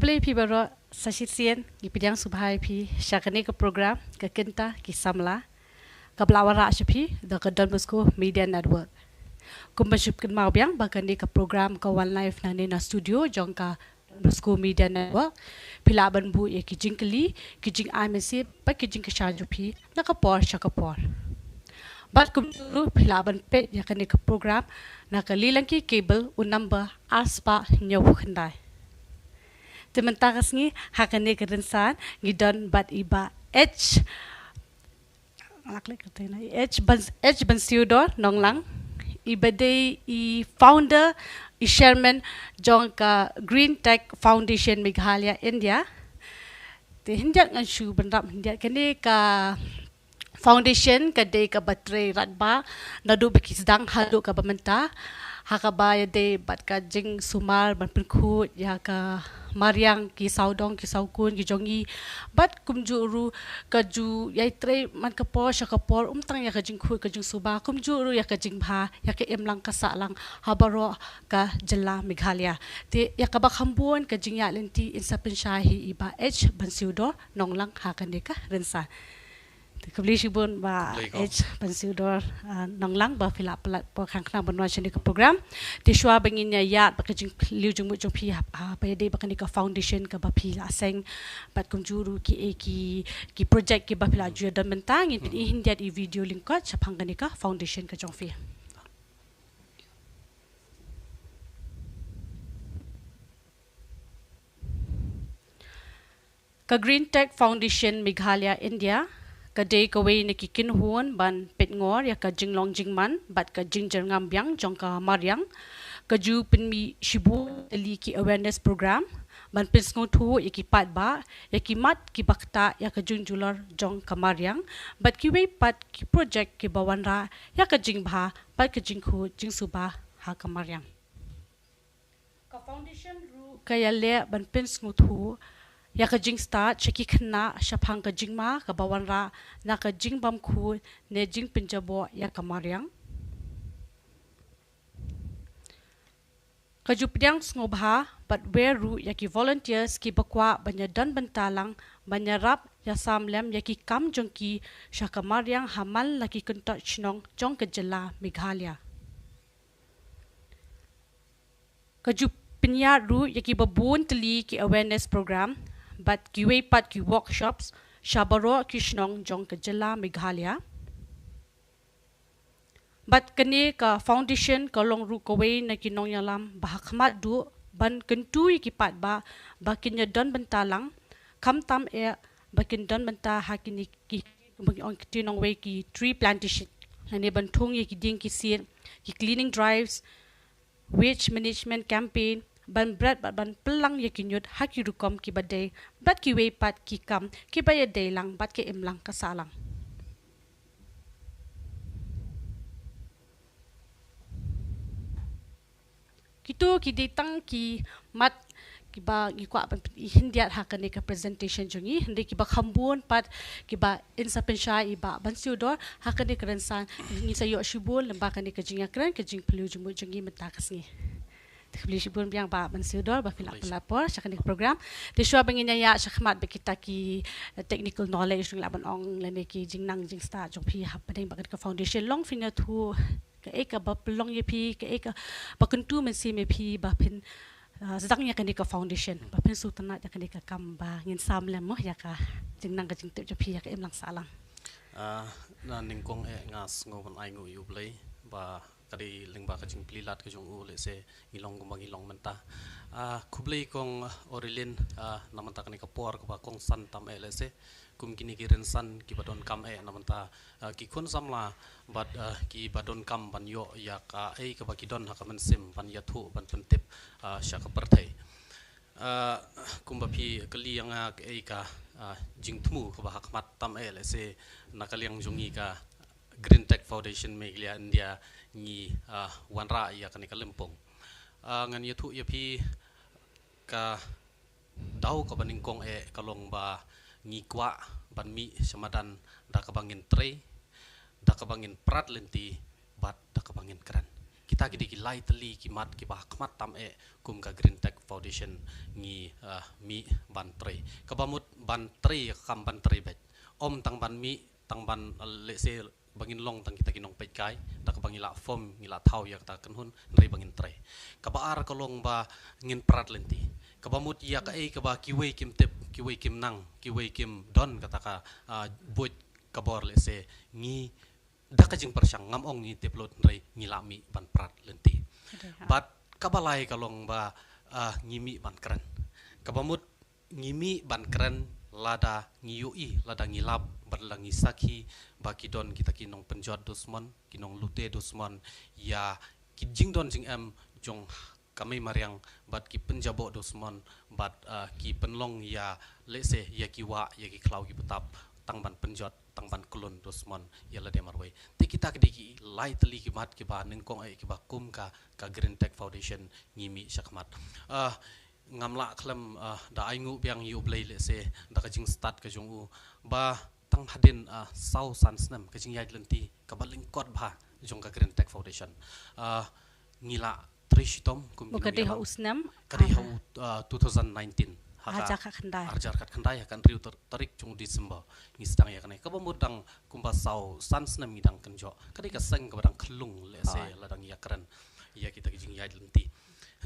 Kublai pi baro sasisian gi pidang subhai pi syakani ke program ke kenta ki samla ke belawara syapi the ke Don Bosco Media Network. Kumbaship kin mau biang bakani ke program ke One Life nani na studio jongka Don Bosco Media Network. Pila ban bu ye ki jingkeli ki jing IMC pa ki jing ke shaju pi na ke por syakapor. Bat kumduru pila ban pe yakani ke program na ke lilangki kabel un number aspa nyawu khendai. Temantakas ni hakane kerensan ngidon bat iba H Bansiudor nonglang ibade i founder i chairman jongka Green Tech Foundation Meghalaya India te hinjat ngan shu bandap hinjat kene ka foundation kade ka batre ratba nadu bikisdang hadu ka bamenta hakaba yade bat ka jing sumar ban penkut ya ka Mariang ki saudong ki saukun ki jongi bat kumjuru kaju yai tre man kapor syakapor umtang ya kajing khu kajing suba kumjuru ya kajing bha ya ke emlang kasalang habaro ka jela Meghalaya te ya ka bakhambun kajing ya lenti insapen shahi iba H Bansiudor nonglang hakandeka rensa Kebeli sibun ba H Bansiudor nonglang ba fila pelat po khang khna banwa chani ka program ti shwa banginya ya ba kajing liu jung mu jong phi pa de ba kani ka foundation ka ba phi la seng bat kum juru ki project ki ba phi la ju dan mentang in hindia di video link ka chapang kani ka foundation ka jong phi ka Green Tech Foundation Meghalaya India kadai kawai na kikin huon ban petngor ya ka jinglong jingman bat ka jingjer ngambyang jong ka Mariang kaju pinmi shibu tali ki awareness program ban pisngo thu ya ki pat ba ya ki mat ki bakta ya ka jungjular jong ka Mariang bat ki wei pat ki project ki bawanra ya ka jingbha pat ka jingkhu jingsuba ha ka Mariang ka foundation ru kaya le ban pisngo thu ya ka jing start cheki khna shaphang ka jingma ka bawanra na ka jing bam khu ne jing pinjabo ya ka Mariang ka jupdyang ngobha but where ru ya ki volunteers ki bakwa banya dan bantalang banya rap ya samlem ya ki kam jongki sha ka Mariang hamal laki kunta chnong jong ka jela Meghalaya ka jupnya ru ya ki babun tli ki awareness program but kiwe pat ki workshops shabaro kishnong jong ka jela Meghalaya but kani ka foundation ka long ru kawe na kinong yalam bahakmat du ban kentui ki pat ba bakinya don bentalang kam tam e bakin don benta hakini ki on tinong we ki tree plantation hani bantung ye ki ding ki sin ki cleaning drives waste management campaign ban bread ban pelang ye kinyut haki rukom ki badai bat ki wei pat ki kam ki baya lang bat ki imlang kasalang kito ki ditang ki mat ki ba ki kwa hindiat hakane ka presentation jongi hindi ki ba khambun pat ki ba insapensha iba Bansiudor hakane krensan ni sayo shibul lamba kane ka jinga kran ka jing pelu jumu jongi mentakas ni Kebeli sibun biang ba Bansiudor ba filak pelapor syakani program ti shwa banginya ya syakmat be kita ki technical knowledge ng laban ong lene ki jingnang jing sta jong phi hap padeng ba ka foundation long fina thu ka eka ba pelong ye phi ka eka ba kuntu men si me phi ba pin sedang ya kani ka foundation ba pin sultana ya kani ka kam ba ngin samlem mo ya ka jingnang ka jing tep jong phi ya ka emlang salang na ningkong ngas ngoban ai ngo yu play ba kadi lingba ka jing plilat ka jong u le se ilong gumbang ilong menta kublei kong orilin namanta kani ka por ka kong san tam le se kum kini ki rensan ki badon kam namanta ki kun samla bat ki badon kam ban yo ya ka ka ba ki don ha ka men sim ban ya thu ban pentip sha ka perthai kumba phi kali yang ka jing thmu ka ba hakmat tam le se nakaliang jongi ka Green Tech Foundation Meghalaya India ni wanra ya kani kalempong ngan yathu ya phi ka dau ka baningkong kalong ba ngi kwa ban mi samadan da ka bangin tre da ka bangin prat lenti bat da ka bangin kran kita ki lai teli ki mat ki bah kmat tam kum ka Green Tech Foundation ngi mi ban tre ka bamut ban tre kam ban tre bet om tang ban mi tang ban le se bangin long tang kita kinong pet kai tak bangila form ngila thau ya ta kan hun rei bangin tre ka ba ar ka long ba ngin prat lenti ka bamut ya ka ka ba kiwe kim tep kiwe kim nang kiwe kim don kata ka buat kabor le se ngi dak jing persang ngam ong ni teplot rei ngilami ban prat lenti bat kabalai kalong ba ngimi ban keren kabamut ngimi ban keren lada ngiyui lada ngilab berlangi saki baki don kita kinong penjot dusmon kinong lute dusmon ya kijing don jing em jong kami mariang bat ki penjabo dusmon bat ki penlong ya lese ya kiwa ya ki klau ki betap tangban penjot tangban kulun dusmon ya lade marway te kita kediki lai teli ki mat ki ba ningkong ki ba kum ka Green Tech Foundation ngimi syakmat ngamla klem da aingu biang yu blai le se da kajing start ka jong u ba tang hadin sau san snam kajing yai lenti ka baling kot ba jong ka Green Tech Foundation ngila trishitom kum Bukadi ha usnam kadi ha 2019 Arjar kat khandai akan riu tarik jong Desember ngi sedang ya kanai ka bamudang kumba sau san snam ngidang kenjo kadi ka seng ka badang klung le se ladang ya keren ya kita kajing yai lenti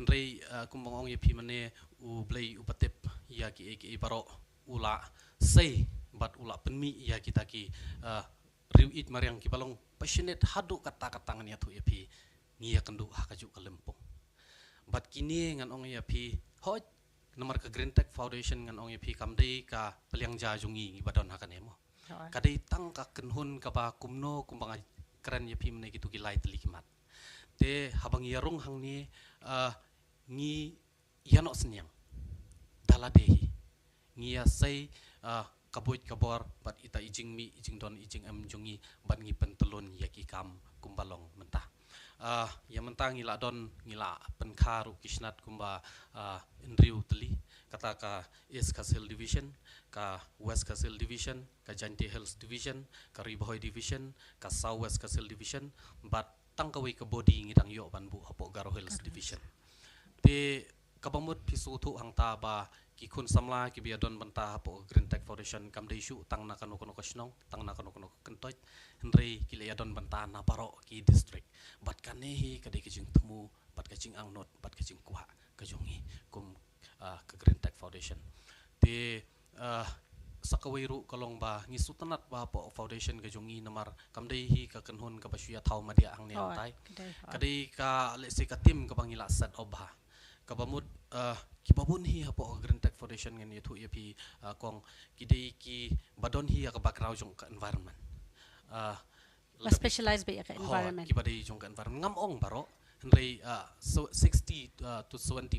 Henry kumbang ye pi mane u blai u patep ya ki baro ula sei bat ula penmi ya kita ki riu it mariang ki balong passionate hadu kata-kata ngan ya tu ye pi ngi ya kendu ha kaju kalempong bat kini ngan ong ya pi hoj nomor ke Green Tech Foundation ngan ong ye pi kamdei ka peliang ja jungi ngi badon ha kanemo kadai tang ka kenhun ka ba kumno kumbang keren ye pi mane gitu ki lai teli kimat te habang yarung hang ni ngi yanok senyang daladehi ngi ya sei kabuit kabor bat ita ijing mi ijing don ijing em jungi bat ngi pentelun yaki kam kumbalong mentah ya mentah ngila don ngila penkaru kisnat kumba indriu teli kata ka East Kasil Division ka West Kasil Division ka Janti Hills Division ka Riboy Division ka South West Kasil Division bat tangkawi ke body ngidang yo banbu hapo Garo Hills Division te kabamut pisu tu hang ta ba ki kun samla ki biadon banta hapo Green Tech Foundation kam de isu tang na kanu kono kasnong tang na kanu kono kentoy henry ki le adon banta na paro ki district bat kanehi kade kijing temu bat kajing angnot bat kajing kuha kajongi kum ke Green Tech Foundation te sakawiru kalong ba ngi sutanat ba po foundation ka jongi namar kamdei hi ka kanhon ka basuya thau madia ang ne tai kadai ka lese ka tim ka bangila set obha ka bamut ki babun hi hapo Green Tech Foundation ngan yetu yapi kong kidei ki badon hi ka background jong ka environment specialized ba ka environment ki badai jong ka environment ngam ong baro henry so 60 to 70%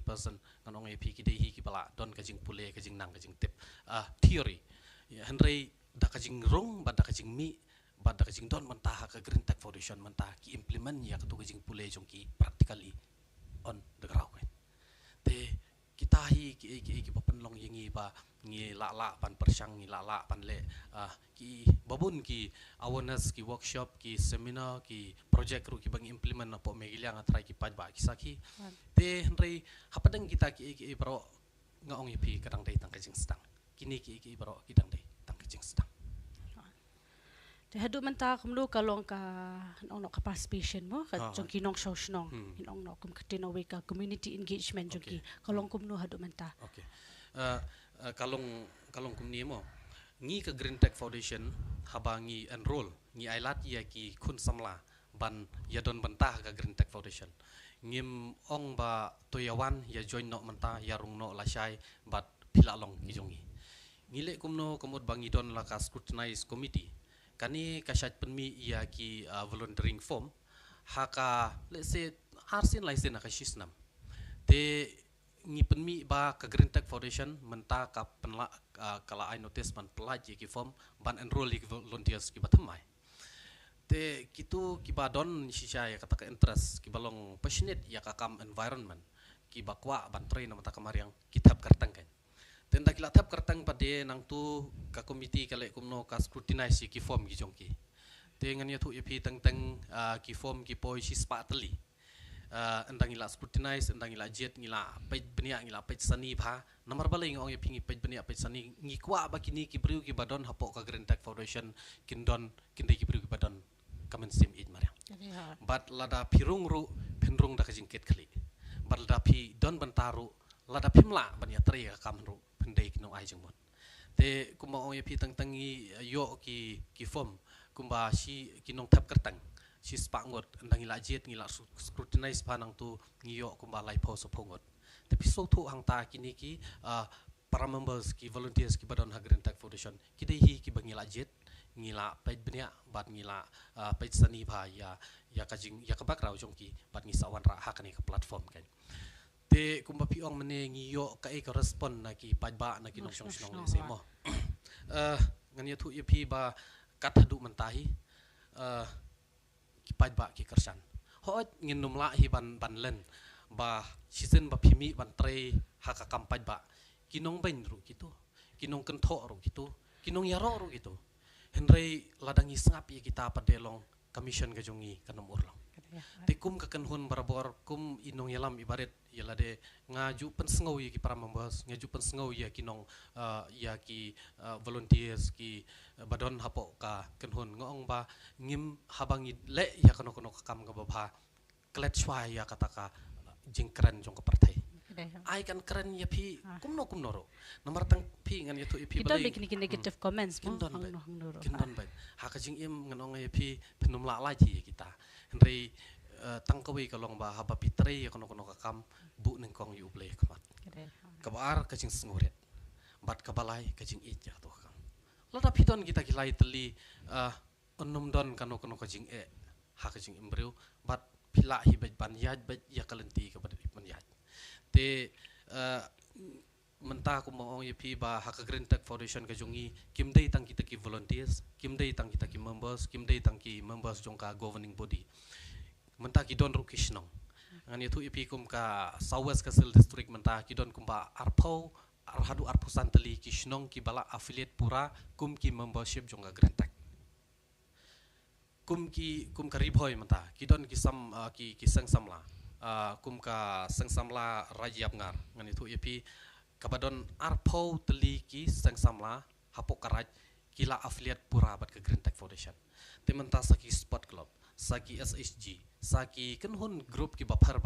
ngan ong yapi kidei hi ki bala don ka jing pule ka jing nang ka jing tip theory ya henry da kajing rong ba da kajing mi ba da kajing don mentah ka Green Tech Foundation mentah ki implement ya ka tu kajing pule jong ki practically on the ground te kita hi ki papenlong yengi ba ngi la pan persang ngi la pan le ki babun ki awareness ki workshop ki seminar ki project ru ki bang implement apo megilang atrai ki paj ba kisaki te henry hapadang kita ki pro ngaong yepi kadang dai tang kajing sedang kini ki baro kidang dei tang kajing sedang te hadu menta kumlu kalong ka nong ka participation mo ka jongki nong show snong nong no kum katino we ka community engagement jongki kalong kumnu hadu menta okay kalong kumni mo ngi ka Green Tech Foundation habangi enroll ngi ailat ya ki kun samla ban yadon bantah ka Green Tech Foundation ngim ong ba toyawan ya join no menta ya rung no lasai bat pilalong ki jongi ngile kumno komod bangidon la ka scrutinize committee kani kasyat penmi ia ki volunteering form haka let's say arsin laisen ka shisnam te ngi penmi ba ka Green Tech Foundation menta ka penla kala I notice ban pelaj ki form ban enroll ki volunteers ki batamai te kitu ki badon shisha ya kata ka interest ki balong passionate ya ka kam environment ki bakwa ban train mata kamariang kitab kartang kan tenda kilatap kartang pade nang tu ka committee kale kumno ka scrutinize ki form ki jongki te ngan ya thu yepi tang ki form ki poi si spatali endang ila scrutinize endang ila jet ngila pej benia ngila pej sani pha namar balai ngong ye pingi pej benia pej sani ngikwa ba kini ki briu ki badon hapo ka Green Tech Foundation kindon kinde ki briu ki badon kamen sim id maria but lada pirung ru penrung da kajingket kali but lada pi don bantaru lada pimla bania tri ka kamru pendai kinong ai jengmon te kuma ong ye pi tang tangi yo ki form kumba si kinong tap kertang si spangot ndang ila jet ngila scrutinize panang tu ngiyo kumba lai po so pongot tapi so tu hang ta kini ki para members ki volunteers ki badon ha Green Tech Foundation ki dei hi ki bangila jet ngila pait benya bat ngila pait sani bha ya kajing ya kabak raw jong ki bat ngi sawan ra ha kani ka platform kan te kumba pi ong mene ngiyo ka e ka respond na ki pait ba na ki nong shong shong le se mo ngan ya thu ye pi ba kathadu mentahi ki pait ba ki kersan hot ngin numla hi ban len ba season ba phimi ban tre ha ka kam pait ba kinong ben ru gitu kinong kentho ru gitu kinong yaro ru gitu henrei ladangi sengap ye kita padelong commission ka jongi kanom urlang te kum ka kanhun barabor kum inong yalam ibaret yalade ngaju pensengau ye ki para members ngaju pensengau ye kinong ya ki volunteers ki badon hapo ka kanhun ngong ba ngim habangi le ya kono kono kam ga ba klet chwa ya kataka jingkran jong ka partai ai kan keren ya pi kumno ro nomor tang pi ngan itu pi balai kita bikin negative comments kindon baik haka jing im ngan ong ya pi penum la laji kita henry tang kawi kalong ba haba pitre ya kono kono kam bu neng kong yu ble kamat kabar kajing senguret bat kabalai kajing ija to kam lada pidon kita kilai teli onum don kano kono kajing haka jing imbreu bat pila hi ban yaj bat ya kalenti kepada ban yaj te mentah aku mau ye pi ba hak Green Tech Foundation ka jongi kimdei tang kita ki volunteers kimdei tang kita ki members kimdei tang ki members jong ka governing body mentah ki don ru kishnong ngan ye tu ye pi kum ka Southwest Kasil district mentah ki don kum ba arpo arhadu arpo santeli kishnong ki bala affiliate pura kum ki membership jong ka Green Tech kum ka ribhoy mentah ki don ki sam ki sang samla kum ka sengsamla rajab ngar ngan itu yepi kabadon arpo teli ki sengsamla hapok karaj kila affiliate pura bat ke Green Tech Foundation tementa saki sport club saki SHG saki kenhun group ki bapar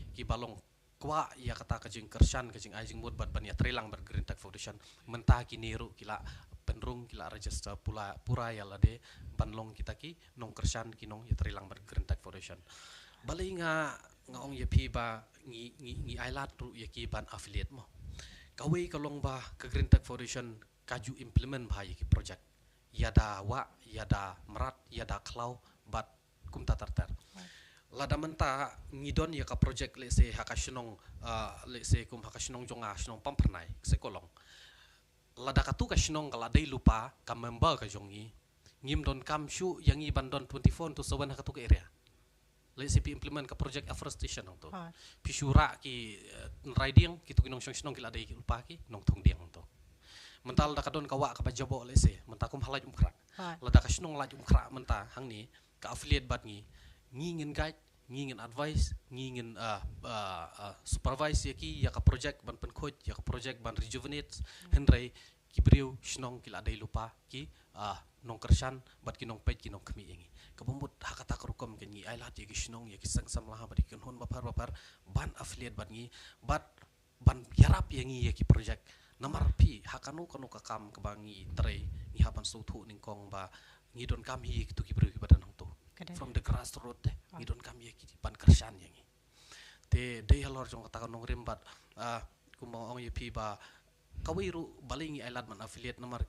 ki balong kwa ya kata kajing kersan kajing ajing mud bat ban ya trilang ber Green Tech Foundation mentah ki niru kila penrung kila register pura ya lade banlong kita ki nong kersan ki nong ya trilang ber Green Tech Foundation balai ngaong ye pi ba ngi ailat ru ye ki ban affiliate mo kawe kalong ba ke Green Tech Foundation kaju implement ba ye ki project yada wa yada merat yada klau bat kum tatar lada menta ngidon ye ka project le se hakashnong le se kum hakashnong jonga shnong pampernai se kolong lada katu ka shnong kala dei lupa ka member ka jongi ngim don kam shu yang i bandon 24 to 7 hakatu ka area LCP implement ke project afforestation to pisura ki riding kitu kinong shong kila dai lupa ki nong tung diang to mental da kadon kawa ka bajabo lese menta kum halaj umkra lada ka shnong laj umkra menta hang ni ka affiliate bat ngi ngin guide ngin advice ngin supervise ki ya ka project ban pen coach ya ka project ban rejuvenate henry kibriu shnong kila dai lupa ki nong kersan bat ki nong pet ki nong kami ingi kabumut hakata karukom ken ngi ailat ye ki shnong ye ki sang samlah bat ki hon bapar ban affiliate bat ngi bat ban yarap ye ngi ye ki project namar pi hakanu kanu ka kam ka bangi tre ngi haban suthu ning kong ba ngi don kam hi ki tu ki briu ki badan hong to from the grassroots ngi don kam ye ki ban kersan ye ngi te de halor jong kata nong rimbat kumong ye pi ba kawiru balingi ailat man affiliate namar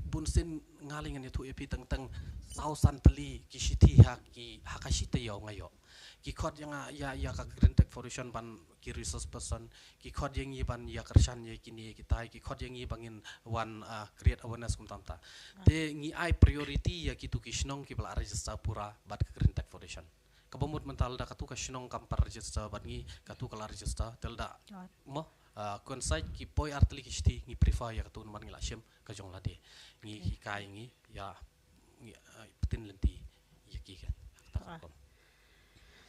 bunsin ngalingan itu epi tentang sausan teli ki shiti ki hakashite yo ngayo ki khot yang ya ka Green Tech Foundation ban ki resource person ki khot yang yi ban ya kersan ye kini kita ki khot yang yi bangin one create awareness kum tamta te ngi ai priority ya ki tu kishnong ki bala register pura bat ka Green Tech Foundation kabamut mental da katu ka shnong kampar register bat ngi katu kala register telda mo konsait ki poi artli ki shti ngi prefer ya katu man ngila shem ka jong lade ngi kai ngi ya petin lenti ya ki kan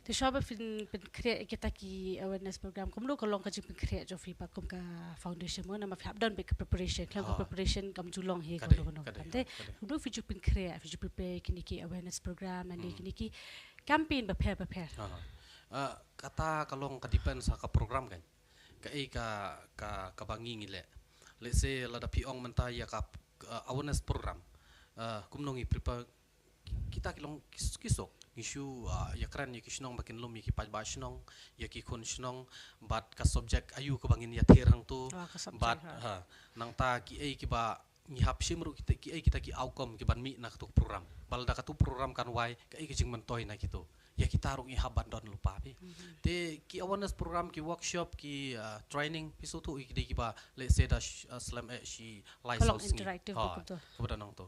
Te shaba fin create kita ki awareness program kum lo kalong ka jing create jo fi pa kum ka foundation mo na ma fi done big preparation klang preparation kam julong he ko lo ante kum lo fi ju pin create fi ju prepare kini ki awareness program and kini ki campaign prepare kata kalong ka depend sa ka program kan ka bangi ngile let's say lada piong menta ya ka awareness program kumnong i prepare kita kilong kisok isu ya keren ya kisnong makin lum ya ki paj basnong ya ki kun snong bat ka subject ayu ka bangin ya terang tu bat nang ta ki ai ki ba ni hap simru kita ki outcome ki ban mi na tu program balda ka tu program kan wai ka ai ki jing mentoy na gitu ya kita rung i haban don lupa pi te ki awareness program ki workshop ki training pisu tu ki ba let's say da slam shi license interactive betul kepada nang tu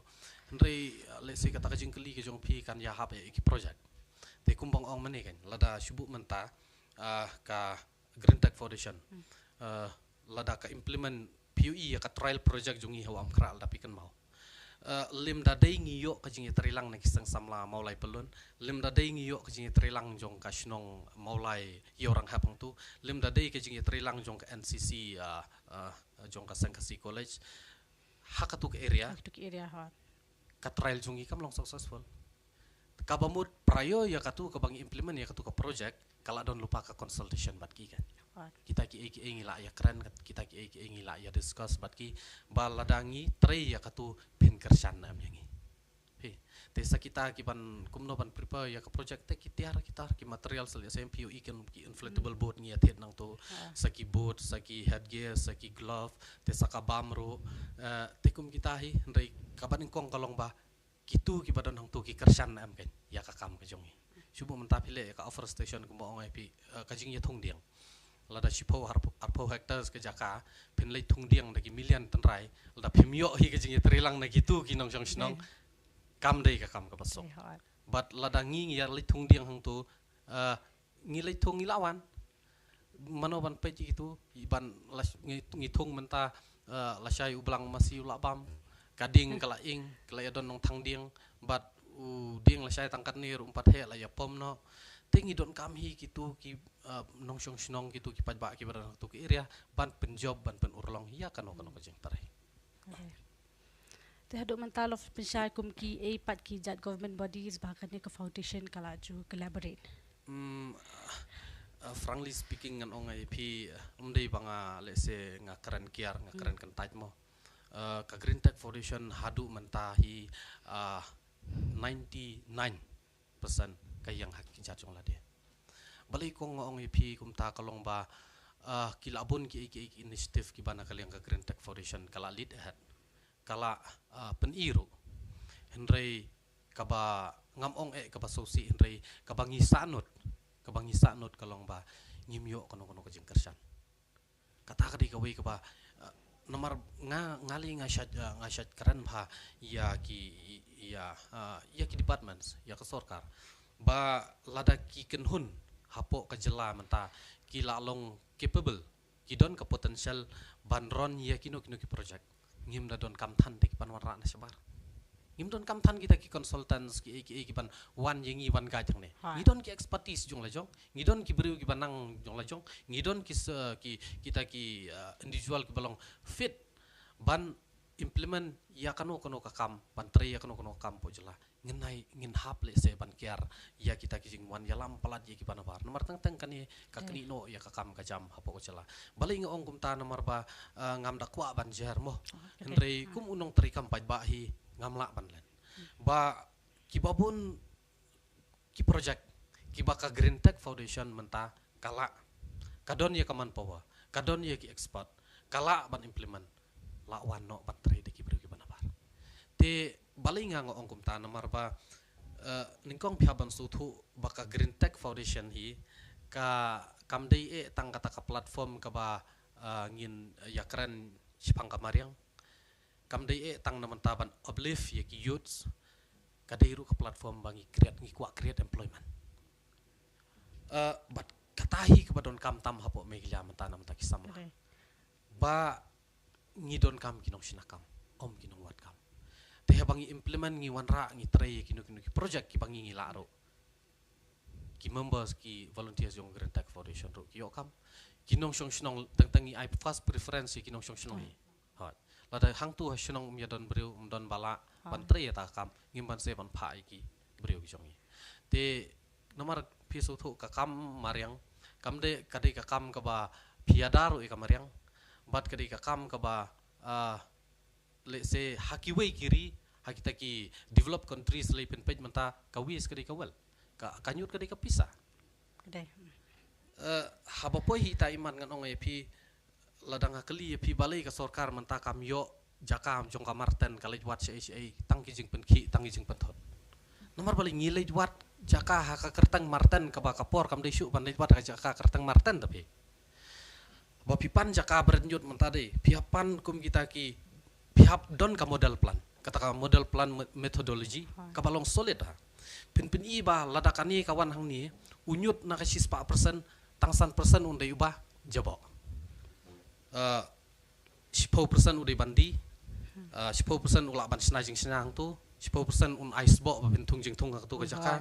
Ndri let's say kata kajing keli ke jong pi kan ya hap ki project te kumbang ong mane kan lada sibuk menta ka Green Tech Foundation lada ka implement PUE ya ka trial project jongi hawam kral tapi kan mau lim da dai ngiyo kajing trilang na kisang samla maulai pelun lim da dai ngiyo kajing trilang jong ka snong maulai yorang hapang tu lim da dai kajing trilang jong ka NCC jong ka Sangkasi College hakatuk area ha ka trial jungi kam long successful kabamut prayo ya katu ka bang implement ya katu ka project kala don lupa ka consultation bat ki kan kita ki ngila ya keren kita ki ngila ya discuss bat ki baladangi tre ya katu pin kersan nam yangi he te sa kita ki ban kumno ban prepare ya ka project te kita ki material sel ya MPU ikan ki inflatable board ngi athet nang to saki board saki headgear saki glove te saka bamro te kum kita hi ndai kaban kong kalong ba kitu ki badan hang tu ki kersan am kan ya ka kam ka jongi subu mentapile ka offer station ko mo ngai pi ka jing ya thong diang lada sipo harpo hectares ke jaka pin lei thong diang da ki million tan rai lada phimyo hi ka jing ya trilang na gitu ki nong jong snong kam dei ka kam ka pasok but lada ngi ya lei thong diang hang tu ngi lei thong ilawan manoban pe itu iban ngi thong menta lasai ublang masih ulabam kading kala ing kala ya don nong thang ding bat ding la sai tangkat ni rumpat he la ya pom no tingi don kam hi kitu ki nong shong snong kitu ki pajba ki barang tu ki area ban penjob ban pen urlong ya kan ka jeng tarai te haduk mental of pensai kum ki pat ki jat government bodies bahkan ni ke foundation kala ju collaborate frankly speaking ngan ong ip umdei banga let's say nga keren kiar nga keren kan tait mo ka Green Tech Foundation hadu mentahi 99% kayang hak kinja jong la dia balai ko ngong ip kum ta kalong ba kilabon ki initiative ki bana kaliang ka Green Tech Foundation kala lead ahead kala peniru hendrei kaba ngam ong kaba sosi hendrei kaba ngisanut kalong ba ngimyo kono ka jing kersan kata kadi kawai kaba nomor ngali ngasat keren bah ya ki departments ya ke sorkar ba lada ki kenhun hapo ke jela menta ki lalong capable ki don ke potential banron ya kino ki project ngim da don kam than te ki panwara na sebar ngim don kam than kita ki consultants ki ban wan yengi wan ga jang ne ngi don ki expertise jong la jong ngi don ki beriu ki banang jong la jong ngi don ki kita ki individual ki balong fit ban implement ya kanu ka kam ban tre ya kanu kam po jela ngin hap le se ban kiar ya kita ki jing wan ya lam palat ya ki panabar nomor tang kani ka kni no ya ka kam ka jam hapo ko jela balai ngong kum ta nomor ba ngam dakwa ban jer mo andre kum unong tri kam paj ba hi ngamla banlen ba kibabun ki project kibaka Green Tech Foundation menta kala kadon ya kaman power kadon ya ki expert kala ban implement la wano battery de ki bru ki banabar te balinga ngo ongkum ta namar ba ningkong pihaban sutu baka Green Tech Foundation hi ka kamdei tang kata ka platform ka ba ngin yakran sipang kamariang kamdei tang naman taban uplift ya ki youths kadairu ka platform bangi create employment but katahi kepadon kam tam hapo megilya mantana mata kisama ba ngidon kam kinong sinakam om kinong wat kam te bangi implement ngi wanra ngi tray ki project ki bangi ngi laro ki members ki volunteers jong Green Tech Foundation ro ki okam kinong shong shnong tang I first preference kinong shong shnong I hat lada hang tu shnong don breu don bala ban tre ta kam ngim ban se ban pha ki breu jong I te nomor pisu thu ka kam mariang kam de kadi ka kam ka ba piadaru I ka mariang bat kadi ka kam ka ba let's say hakiway kiri hakita ki developed countries le pen page manta kawis kadi kawal kanyut kadi kapisa Kadai. Haba poi hita iman ngan ong epi ladang akeli epi balai ka sorkar manta kam yo jakam jong ka marten kalai wat sei tang ki jing pen ki tang ki jing pen thot nomor balai ngilai wat jaka ha ka kertang marten ka ba kapor kam dei syu ban dei wat ka jaka kertang marten tapi ba pipan jaka berenjut manta dei piapan kum kita ki pihap don ka model plan kata model plan methodology ka balong solid ha pin I ba ladakani kawan hang ni unyut na kasi 4% tangsan persen unday ubah jabo 10% uday bandi 10% ulak ban snajing sinang tu 10% un ice bo babin tung jing tung tu kajaka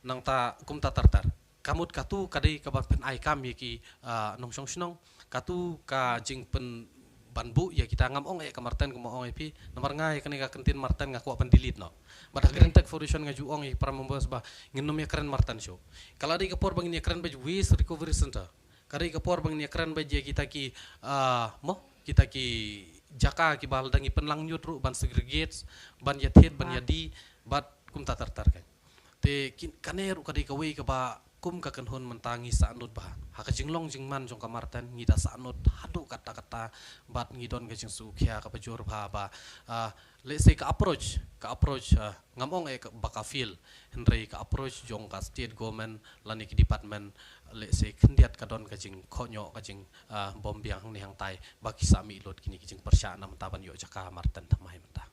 nang ta kum ta tartar kamut katu kadai ka ban ai kam ki nong song snong katu ka jing pen banbu ya kita ngam ong kamarten ko ong pi nomor ngai kani ka kentin marten ngaku pendilit no badak Green Tech Foundation ngaju ong para membahas bah nginom ya keren marten show kalau di kapor bang ni keren baju waste recovery center kari kapor bang ni keren baju kita ki kita ki jaka ki bal dangi penlang nyut ru ban segregates ban yatit ban yadi bat kum ta tartar kan te kaneru kadi ka wei ka ba kum ka kanhon mentangi saanut bah haka jinglong jingman jong kamarten ngida saanut hadu kata-kata bat ngidon ka jing sukhya ka pajur ba let's say ka approach ngamong ka baka feel henry ka approach jong ka state government lani ki department let's say kendiat ka don ka jing khonyo ka jing bom biang ni hang tai baki sami lot kini ki jing persyana mentaban yo jaka marten tamai mentah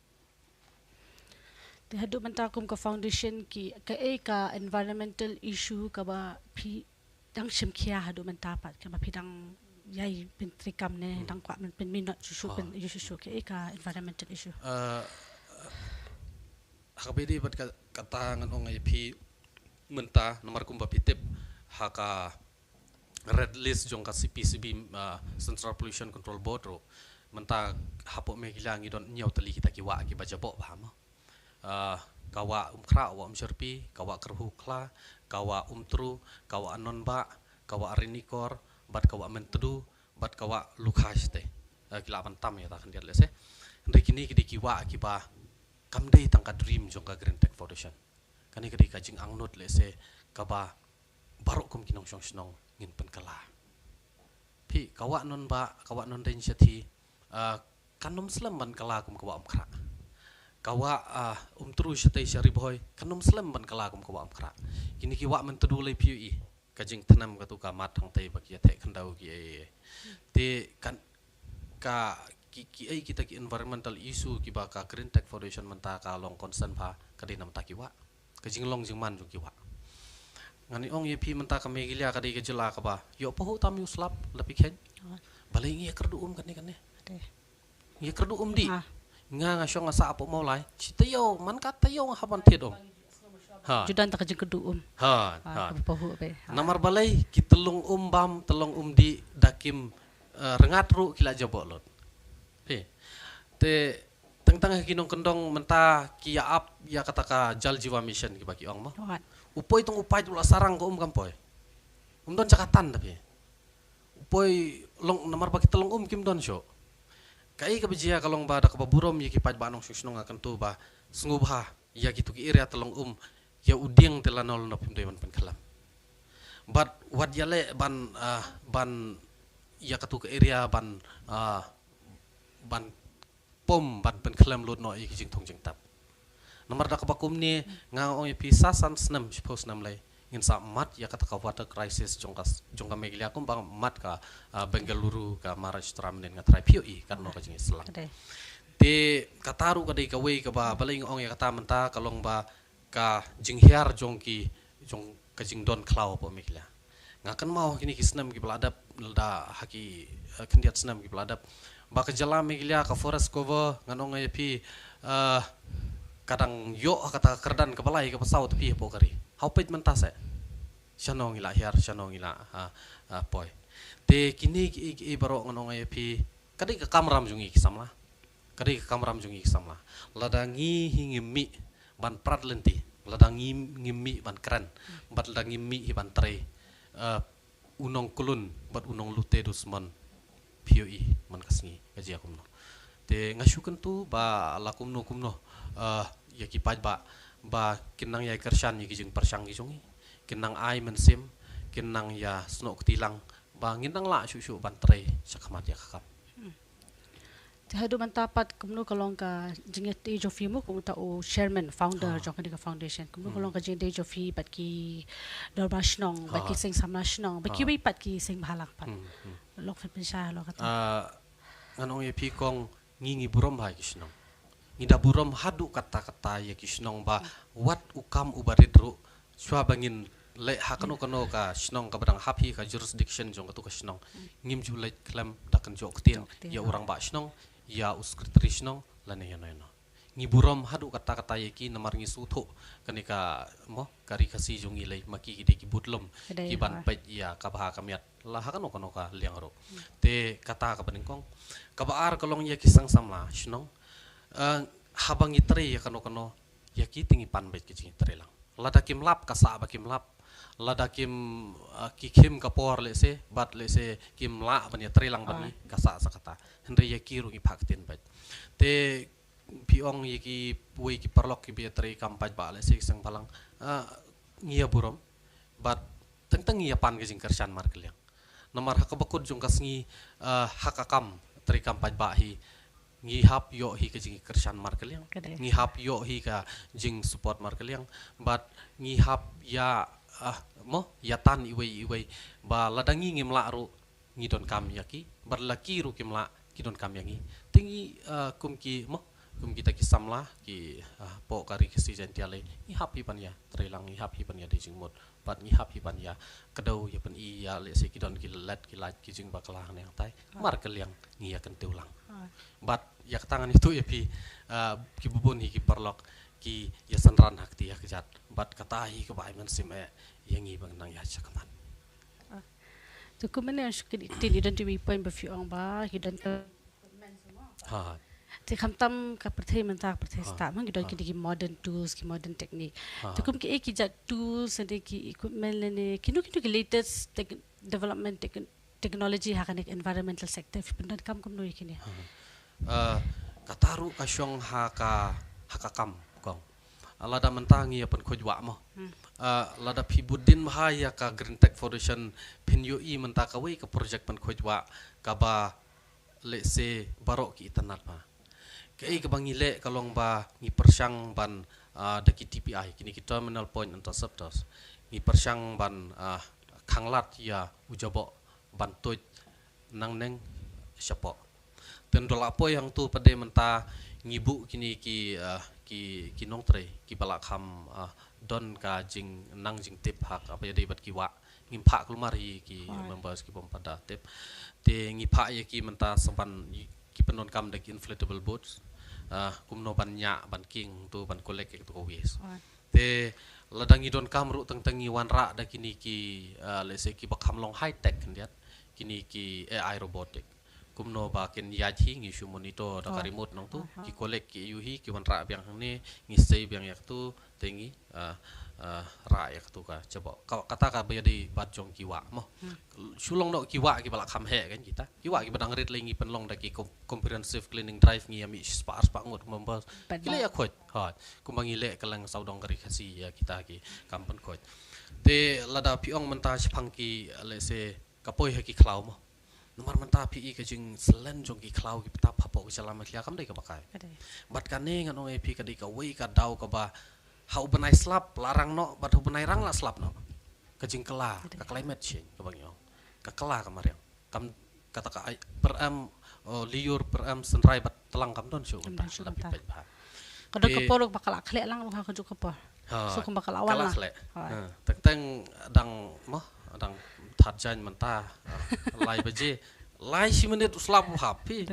Di hadu mentakum ka foundation ki ka environmental issue ka ba pi dang shimkia hadu mentapat ka ba pidang yai pintrikam ne dang kwa pen minot susu pen susu ka environmental issue hakabedi bat kata ngan ong pi menta nomor kum ba pitip haka red list jong ka CPCB Central Pollution Control Board ro menta hapo me gilangi don nyau tali kita ki wa ki baja bo paham kawa umkra wa umserpi kawa kerhukla kawa umtru kawa anonba kawa arinikor bat kawa mentedu bat kawa lukhaste kilapan tam ya takan dia lese ndai kini kidi kiwa kiba kamdei tangka dream jongka Green Tech Foundation kani kidi kajing angnut lese kaba barok kum kinong song snong ngin penkala pi kawa nonba kawa non den syati kanom slam ban kala kum kawa umkra kawa umtru syate syari boy kanom slam ban kala kum kawa umkra kini kiwa mentedu le piui kajing tanam katu kamat hang tai baki te kandau ki te kan ka ki kita ki environmental issue ki ba ka Green Tech Foundation menta ka long concern ba kadi nam ta kiwa kajing long jing man jung kiwa ngani ong ye pi menta ka megilia kadi ke jela ka ba yo poho tam yu slap lepi ken balai ngi kerdu kan ne ngi kerdu di nga syong asa apo mau lai citayo man kata yo haban tiedom judan tak kajing kedu poho be namar balai ki telung bam telung di dakim rengat ru kila jabolot te teng kinong kendong menta ki ya ap ya kataka jal jiwa mission ki baki ong mo upoi tong upai tula sarang ko kampoy don cakatan tapi upoi long namar baki telung kim don syo kai ka bijia kalong ba da ka baburom yiki paj banong susnong akan tu ba sngubha ya gitu ki area telung ya uding telanol no pim dewan penkalam but what yale ban ya katu ke area ban pom ban penkalam lot no yiki jing tong jing tap nomor da ka bakum ni nga ong pisa san snam suppose nam lai ngin sa mat ya kata ka water crisis jongka megilia kum bang mat ka Bengaluru ka Maharashtra men nga try POE kan no ka jing islang te kataru ka dei ka wei ka ba baling ong ya kata menta kalong ba ka jinghiar jong ka jing don klau po megilia ngakan mau kini kisnam ki peladap da haki kendiat snam ki peladap ba ka jala megilia ka forest cover nganong ya pi kadang yo kata kerdan kepalai ke pesawat pi po kari haupit mentase shanong ila hiar shanong ila poi te kini i baro ngonong ai pi kadi ka kamram jungi kisamla kadi ka kamram jungi kisamla ladangi hingimi ban prat lenti ladangi ngimi ban kran bat ladangi mi ban tre unong kulun bat unong lute dusman POE man kasngi kaji akumno te ngasukan tu ba lakumno kumno ya ki paj ba kinang ya kershan ya kijing persang kijungi kinang ai mensim kinang ya snok tilang ba nginang la shu ban tre sakamat ya kakap Hadu mantapat kumno kalong ka jinget age of mo kung tao chairman founder jong ka foundation kumno kalong ka jinget age of bat ki dorbashnong bat ki sing samlashnong bat ki pat ki sing bahalang pat lok fet pensya lo kata nganong ye pi kong ngingi burom ha kisnong ngida burom hadu kata-kata ya kisnong ba wat ukam ubaridru swa bangin le hakano kano ka snong ka badang happy ka jurisdiction jong ka tu ka snong ngim ju le klam dakan jok tin ya orang ba snong ya uskritri snong lane ya no ngi burom hadu kata-kata yeki namar ngi sutho kanika mo kari kasi jong ilai maki gide ki butlom ki ban pet ya ka bah kamiat la hakano kano ka liang ro te kata ka beningkong ka baar kalong ya kisang samla snong habang itre ya kano ya ki tingi pan bet ki itre lang lada kim lap kasa ba kim lap lada kim kikim kapor lese bat lese kim la banya trilang bani kasa sakata hendre ya kiru ki phaktin bat te piong yiki pui ki perlok ki biatri kampaj ba lese sang palang ngia burom bat tentang ngia pan ki jingkershan markeliang nomor hakabakut jung kasngi hakakam tri kampaj ba hi ngi hap yo hi ka jing kershan markeliang ngi hap yo hi ka jing support markeliang bat ngi hap ya mo yatan iwei ba ladangi ngimla ru ngidon kam yaki berlaki ru kimla kidon kam yangi tingi kumki kita kisamla ki po kari kisi jentiale ngi happy pan ya trelang ngi happy pan ya de jingmot bat ngi happy pan ya kedau ya pan i ya le se kidon ki let ki lait ki jing bakala yang tai markel yang ngi ya kan teulang bat ya tangan itu ya pi ki bubun hi ki perlok ki ya sanran hakti ya kejat bat katahi ke bai man sim yang ibang nang ya chakaman tu kumene shukri tin idan tu point befiong ba hidan ka ha te khamtam ka perthai manta perthai sta mang gidan ki modern tools ki modern technique tu kum ki ek jat tools and ki equipment lene kinu ki latest development technology hakanik environmental sector pindan kam kum no ikini kataru kasyong hakakam kong lada mentangi ya pen khojwa mo lada pibudin mahaya ka Green Tech Foundation PNUI mentakawi ka project pen khojwa ka ba le se barok ki tanat ma kai ka bangile kalong ba ngi persyang ban daki TPI kini ki terminal point interceptors ngi persyang ban khanglat ya ujabo ban tuj nang neng syapo dan dolapo yang tu pada menta ngibu kini ki nong tre ki balak ham don ka jing nang jing tip hak apa jadi bat kiwa ngimpa kulmari ki membahas ki pom pada tip te ngipa ya ki menta sempan ki penon kam dek inflatable boats kumno ban nya ban king tu ban kolek itu wes te ladangi don kamru teng-tengi wanra da kini ki lese ki bakham long high tech ndiat kini ki AI robotic kumno ba ken yaji ngi shu monitor da remote nong tu ki kolek ki yuhi ki wanra biang ne ngi save biang yak tu tengi ra yak tu ka coba kata ka bayadi batjong kiwa mo sulong no kiwa ki balak ham he kan kita kiwa ki badang rit lengi penlong da ki comprehensive cleaning drive ngi ami spa ngot membas kile ya khot ha kumbangi le kalang saudong kari khasi ya kita ki kampan khot te lada piong menta chphang ki le se kapoi ha ki klau mo nomor menta pi ka jing selen jong ki klau ki pita phapo ki salama klia kam dai ka bakai bat kane ngano e pi ka dai ka wei ka dau ka ba hau benai slap larang no bat hau benai rang la slap no ka jing kela ka climate change ka bang yo ka kela ka mariang kam kata ka per am liur per am senrai bat telang kam don syu ta tapi pet ba kada ka porok bakal akhle lang ka ka pa so kum bakal awal lah teng dang mo dang thật chân mình ta lai baje lai si menit uslap happy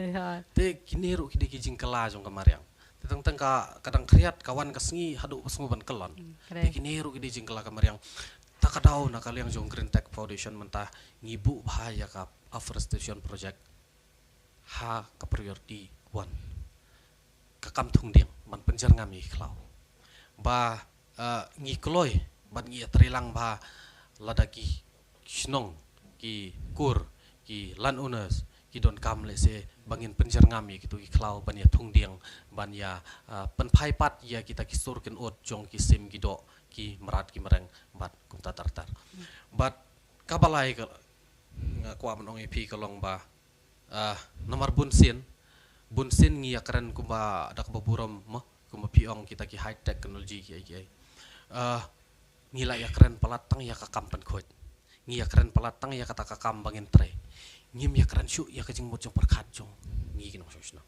te kiniru kidi kijing kala jong kamariang te teng ka kadang kriat kawan kasngi hadu pasngu ban kelon te kiniru kidi jing kala kamariang takadaw na kaliang jong Green Tech Foundation mentah ngibu bahaya ka afforestation project ha ka priority 1 ka kam thung diang man penjar ngami klau ba ngi kloy ban ngi trilang ba ladaki snong ki kur ki landowners ki don kam le se bangin penjar ngami gitu ki klau ban ya thung diang ban ya pen phai pat ya kita ki sur ken ot jong ki sim ki do ki merat ki mereng bat kum tatar bat kabalai ka kwa manong ep kalong ba nomor bunsin ngi akran kumba dak baburam mo kumba piong kita ki high technology ki ai ngila ya keren palatang ya kakam pen khoj ngi ya keren palatang ya kata kakam bangin tre ngim ya keren syu ya kajing mojong perkhat jong ngi kinong sosna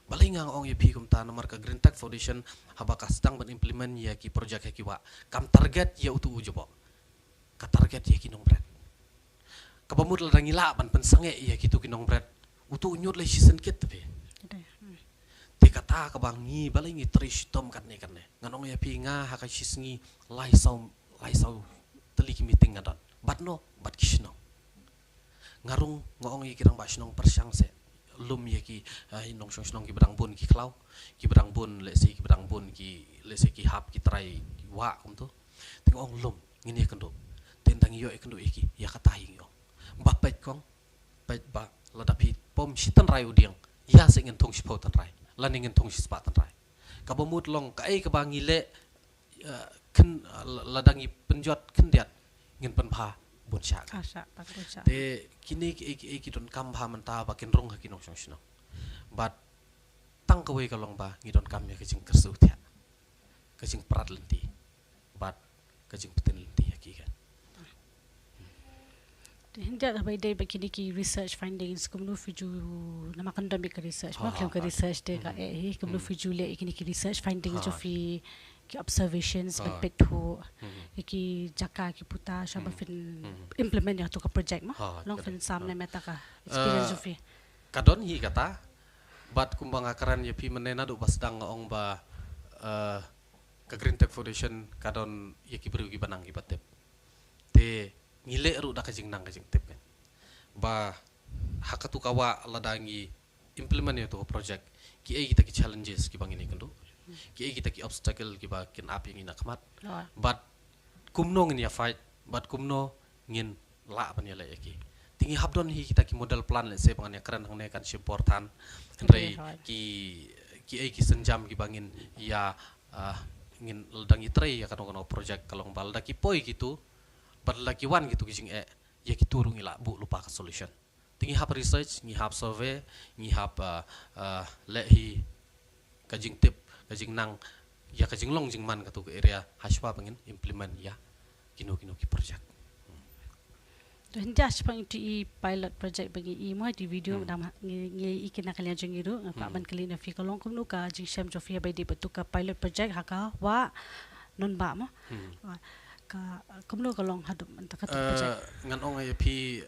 balai ngang ong ep kum ta nomor ka Green Tech Foundation habaka sedang ben implement ya ki project ya ki wa kam target ya utu ujobo ka target ya kinong brand kabamut la ngila ban pensange ya kitu kinong brand utu nyut le season kit tapi te kata ka bangi balai ngi trish tom kan ne nganong ya pi nga ha ka sisngi lai sau teliki meeting ngadon bat kishno ngarung ngong yi kirang ba shnong persyang se lum ye ki inong shnong ki berang bun ki klau ki berang bun le si ki berang bun ki le si ki hap ki trai wa kum tu tingong lum ngini kendo tendang yo kendo iki ya kata hi yo ba pet kong pet ba ladapi pom sitan rai udiang ya se ngin tong sipo tan rai lan ngin tong sispa tan rai ka bomut long ka ai ka bangi le ken ladangi penjot kendiat ngin penpha bun syak te kini ki don kam pha manta ba ken rong ha kinong song but tang ka we ka long ba ngi don kam ya ka jing kersu thya ka jing prat lenti but ka jing peten lenti ya ki kan Hinda bai dai bakini ki research findings kumlu fiju nama kandam ka research ma klam ka research de ka kumlu fiju le ikini ki research findings jo fi ki observations pet ho ki jaka ki puta shaba fin implement ya to ka project ma long fin samne meta ka experience jo fi kadon hi kata bat kumbang akaran ya pi menena do basdang ong ba ka Green Tech Foundation kadon ya ki beri banang ki batep te ngile ru da kajing nang kajing tip kan ba hakatu kawa ladangi implement ya to project ki ai kita ki challenges ki bangini kendo ki ai kita ki obstacle ki ba kin api ngina khamat but kumno ngin ya fight but kumno ngin la ban ya la ki tingi habdon hi kita ki model plan le se bangani kran hangne kan supportan rei ki ai ki senjam ki bangin ya ngin ladangi trei ya kano project kalong balda ki poi gitu lagi wan gitu kising ya kita urung ila bu lupa ke solution tingi hap research ngi hap survey ngi hap lehi kajing tip kajing nang ya kajing long jing man katu ke area haswa pengin implement ya kino ki project to hinja spang ti pilot project bagi i mo di video dam ngi ikina kalian jeng iru pa ban kali na fi kalong kum ka jing sham jofia bai di betu ka pilot project haka wa non ba mo ka kumlo kalong hadum anta ka project ngan ong ai pi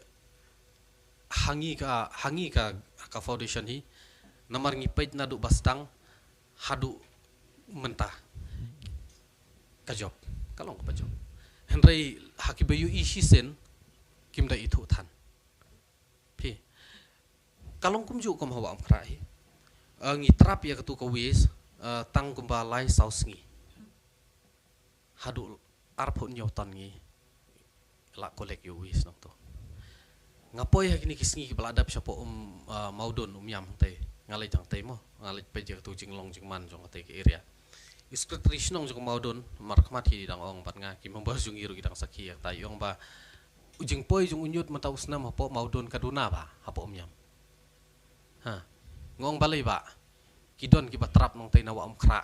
hangi ka foundation hi namar ngi page na du bastang hadu mentah ka job kalong ka job henry hakibayu isi sen kimda itu than pi kalong kumju kom hawa am krai ngi trap ya katu ka wis tang kumba lai saus ngi hadu arpon nyotan ngi la kolek yo wis nong to ngapoi hakini kisngi baladap syapo maudon yam te ngalai jang te mo ngalai peje tu jinglong jingman jong te ke area iskretri snong jong maudon markmat hi dang ong pat nga ki membas jung iru gidang saki ya tayong ba ujing poi jung unyut mata usna mapo maudon kaduna ba hapo yam ha ngong balai ba kidon ki batrap nong te nawa kra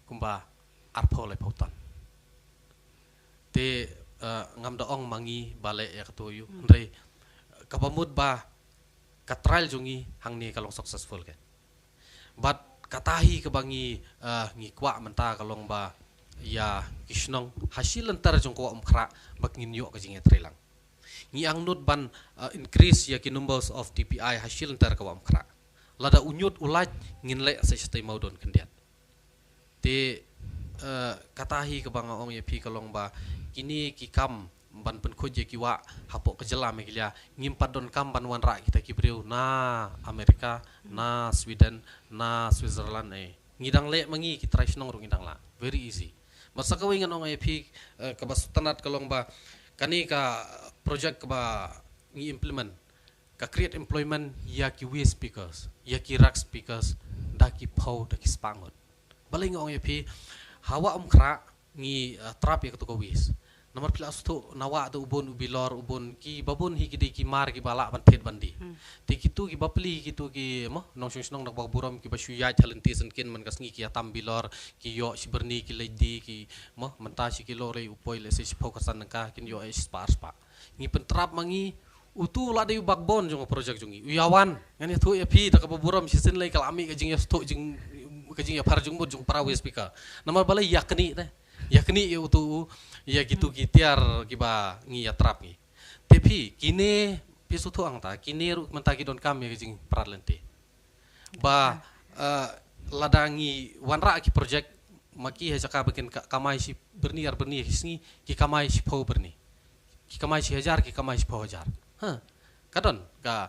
kumba arpo le pautan te ngam da ong mangi bale ya katuyu ndrei kapamut ba katrail jungi hangni kalong successful ke but katahi kebangi ngi kwa menta kalong ba ya kisnong hasil entar jong ko kra bak ngin yo ka jinge trilang ngi ang nut ban increase ya ki numbers of DPI hasil entar ka kra lada unyut ulat ngin le se stay maudon kendiat te katahi ke bang ong ye pi kalong ba kini ki kam ban pen ko je ki wa hapo ke jela me gilia ngimpat don kam ban wan ra kita ki breu na Amerika na Sweden na Switzerland ngidang le mangi ki try snong ru ngidang la very easy masa ka wingan ong ye pi ka basutanat kalong ba kani ka project ka ba ngi implement ka create employment ya ki we speakers ya ki rak speakers da ki pau da ki spangot baling ong ye pi hawa kra ngi trap ya to wis nomor pila sto nawa do ubon ubilor ubon ki babon hi ki mar ki bala ban thet bandi ti kitu ki bapli kitu ki mo nong nong dak buram ki basu ya talenti senkin man kasngi ki atam bilor ki yo siberni ki lady ki mo menta si ki lore upoi le si fokusan ka kin yo spar spa ngi pentrap mangi utu la de backbone jong project jongi uyawan ngani thu ya pi dak buram si sen lai kalami ka jing ya sto jing kajing ya parjung mud jung parawe speaker nama balai yakni ya utu ya gitu gitiar kiba ngi ya trap ngi tapi kini pisu tu ang ta kini ru mentagi don kam ya kajing pralente ba ladangi wanra ki project maki ha jaka bikin kamai si berni kisni ki kamai si pau berni ki kamai si hajar ki kamai si pau hajar kadon ka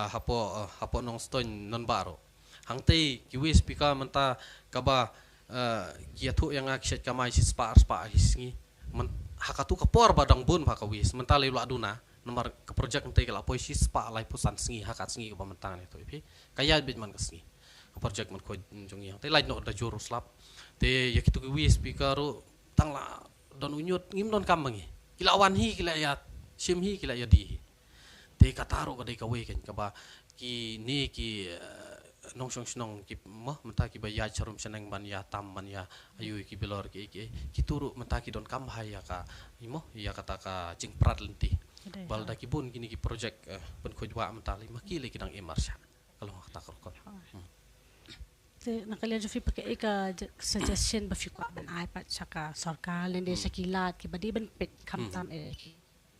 hapo nong stone non baro hangtei kiwi speaker menta kaba kiatu yang akset kamai si spa hisngi hakatu kapor badang bun pa kawis menta lelu aduna nomor ke project hangtei kala poi si spa lai pusan sngi hakat sngi ka mentang itu ipi kaya bit man kasngi ke project man ko jongi hangtei lai no da juru slap te yakitu kiwi speaker ru tangla don unyut ngim don kamangi kila wan hi kila ya sim hi kila ya di te kataro ka dei ka we ken kaba ki ni ki nong snong ki mo menta ki baya charum seneng ban ya tam ban ya ayu ki bilor ki turu menta ki don kam haya ka imo ya kata ka jing prat lenti bal da ki bun gini ki project pen khojwa menta li makile ki dang emarsa kalau kata ko te nakalian jo fi pakai ka suggestion ba fi ko ban iPad saka sarkar lende sakilat ki badi ban pet kam tam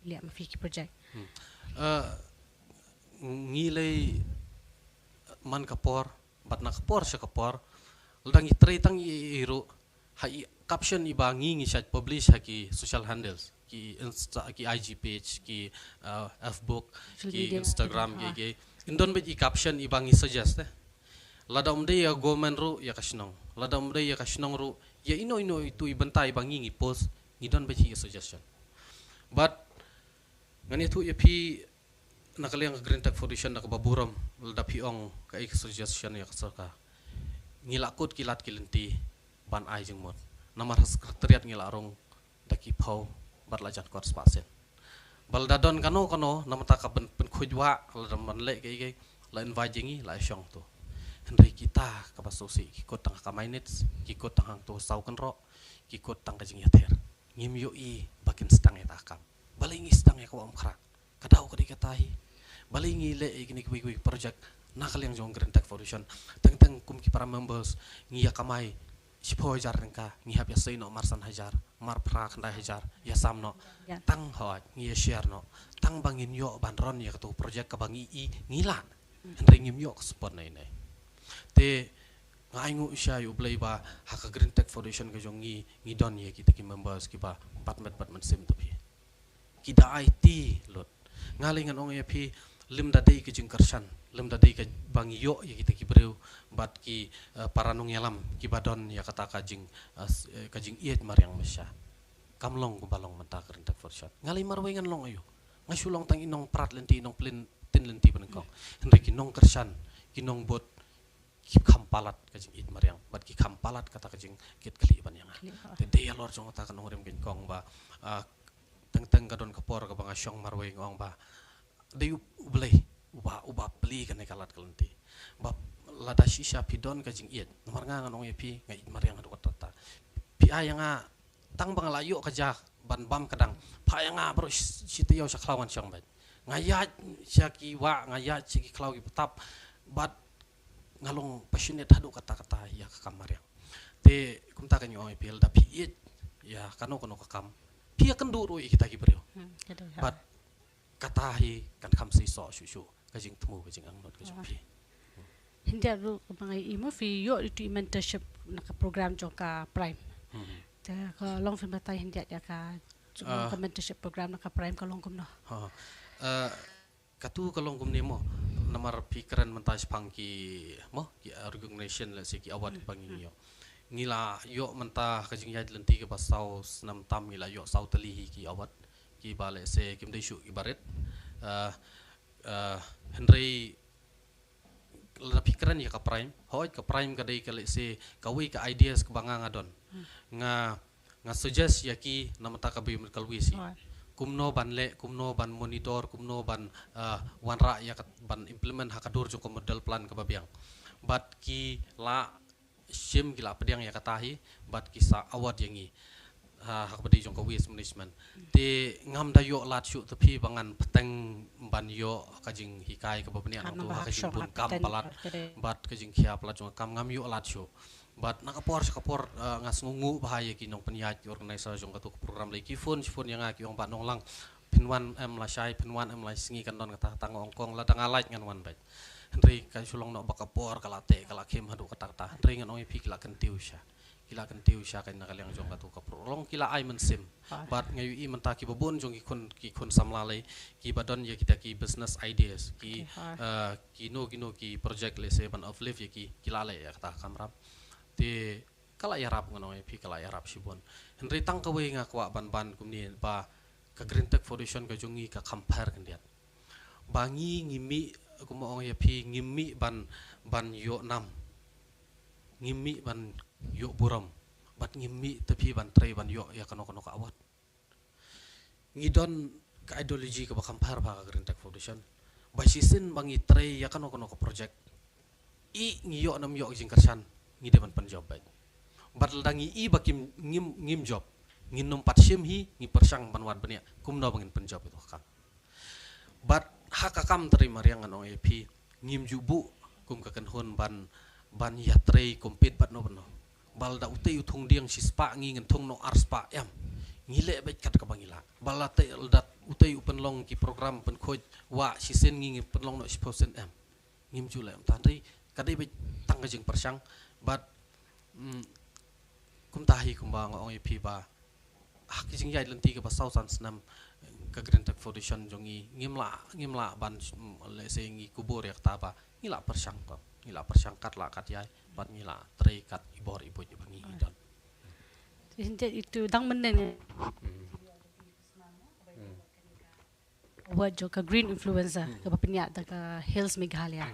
lihat ma fi ki project ngilei man kapor bat na kapor sa kapor ladang itray tang iiro hai caption ibangi ngi chat publish ki social handles ki insta ki IG page ki Facebook ki Instagram ki indon bet i caption ibangi suggest ladang de ya gomen ru ya kasnong ladang de ya kasnong ru ya ino itu ibentai bangi ngi post ngidon bet i suggestion but ngani tu ya pi nakaliang Green Tech Foundation nak baburam lada piong ka ik suggestion ya kasaka ngilakut kilat kilenti ban ai jeng mod namar sekretariat ngilarong daki pau barlajan kor spasen baldadon kano namata ka pen khujwa lada manle ke la invite jengi la syong tu hendai kita ka basosi kikot tang ka mainets kikot tang to sau kan ro kikot tang ka jeng yater ngim yo I bakin stang eta kam balingi stang ya ko am khra kadau ka dikatahi balingi le igni quick project nakal yang jong Green Tech Foundation teng kum ki para members ngiya kamai sipo hajar rengka ngi hab ya no marsan hajar mar pra khanda hajar ya samno tang ho ngiya share no tang bangin yo banron ya tu project ka bangi I ngilan ringim yo support nai te ngaingu isya yu blai ba haka Green Tech Foundation ka jong ngi don ye kita ki members ki ba patmet sim tapi kita IT lot ngalingan ong ya pi lim dadai ke jing kersan lim dadai ke bangi yo ya kita ki breu bat ki paranong yalam ki badon ya kata kajing iet mariang mesya kamlong ku balong menta Green Tech Foundation ngali marwengan long ayo ngasulong tang inong prat lenti inong tin lenti penengkong henry kinong kersan kinong bot ki kampalat kajing iet mariang bat ki kampalat kata kajing kit kli ban yang te ya lor jong ta kanong rem kong ba teng kadon kapor ka banga syong marweng ong ba dayu ublay uba peli kan kalat kalenti ba lada shisha pidon kajing iet nomor nga nong yepi ngai mariang adu kata pi ayanga tang bang layo kaja ban bam kadang pa ayanga bro sitiyo sa klawan syang ban ngayat syaki wa ngayat siki klaw petap bat ngalong passionate hadu kata-kata ya ka mariang te kumta kan yo yepi da pi iet ya kano kakam pi akan duru kita ki bro bat katahi kan kamsi so shushu kajing temu kajing angnot kajing pi hindi ru bangai imo fi yo itu mentorship nak program joka prime Ka long film batai India ya ka ka mentorship program na ka prime ka long kum no. Katu kalong kum nemo namar pikiran mentas pangki mo ki organization la siki awat pangi yo ngila yo mentah kajing yai lenti ke pasau senam tam ngila yo sau teli ki awat ki bale se kim dei shu ibaret Henry la pikiran ya ka prime hoi ka prime ka dei ka le se kawi ka ideas ka banga ngadon nga suggest ya ki namata ka bi kalwi si kumno ban monitor kumno ban wanra ya ban implement hakadur jong model plan ka babiang bat ki la shim gila pediang ya katahi bat kisa award yangi hak bedi jong ka waste management te ngam da yo lat shu tapi bangan peteng ban yo kajing hikai ka babni an tu kajing bun kam palat bat kajing khia palat jong kam ngam yo lat shu bat nakapor ngas ngungu bahaya ki nong penyat organisasi jong katu program lagi phone yang aki ong nong lang pinwan em la shai pinwan em la singi kan don kata tang ongkong la tang alait ngan wan bai Henry kai sulong no bakapor kalate kalakem hadu kata Henry ngan ong pi kila kentiu sha kai nakaliang jong katu ka prolong kila ai mensim bat ngayu i mentaki babon jong ki kon samlale ki badon ya kita ki business ideas ki no ki project le se ban of live ya ki kilale ya kata kamram ti kala yarap ngono pi kala yarap sibon Henry tang kawe nga kwa ban kumni ba ka Green Tech Foundation ka jongi ka compare kandiat bangi ngimi kumo ong ya pi ngimi ban yo nam ngimi ban yo buram bat ngimi tapi ban tray ban yo ya kano ka awat ngidon ka ideology ka ba compare ba ka Green Tech Foundation ba sisin bangi tray ya kano ka project i ngiyo nam yo jing kersan ngi depan penjob baik batal dangi i bakim ngim job ngin nom patsim hi ngi persang banwat bania kumno bangin penjob itu kan bat hakakam terima riang anong ep ngim jubu kum kaken hon ban yatre kompet bat no bano bal da utei utung diang sispa ngi ngentong no arspa yam ngile baik kat ka bangila balate dat utei upen long ki program pen khoj wa sisen ngi pen long no 10% am ngim jule am tandri kadai baik tang jing persang but kum tahi kum ba ngong ep ba ki jing yai lenti ka ba sausan snam ka Green Tech Foundation jongi ngimla ban le se ngi kubur yak ta ba ngila persang kat la kat yai bat ngila trei kat ibor ibu bangi dan itu dang menen wajah ka green influencer ka papinya da ka Hills Meghalaya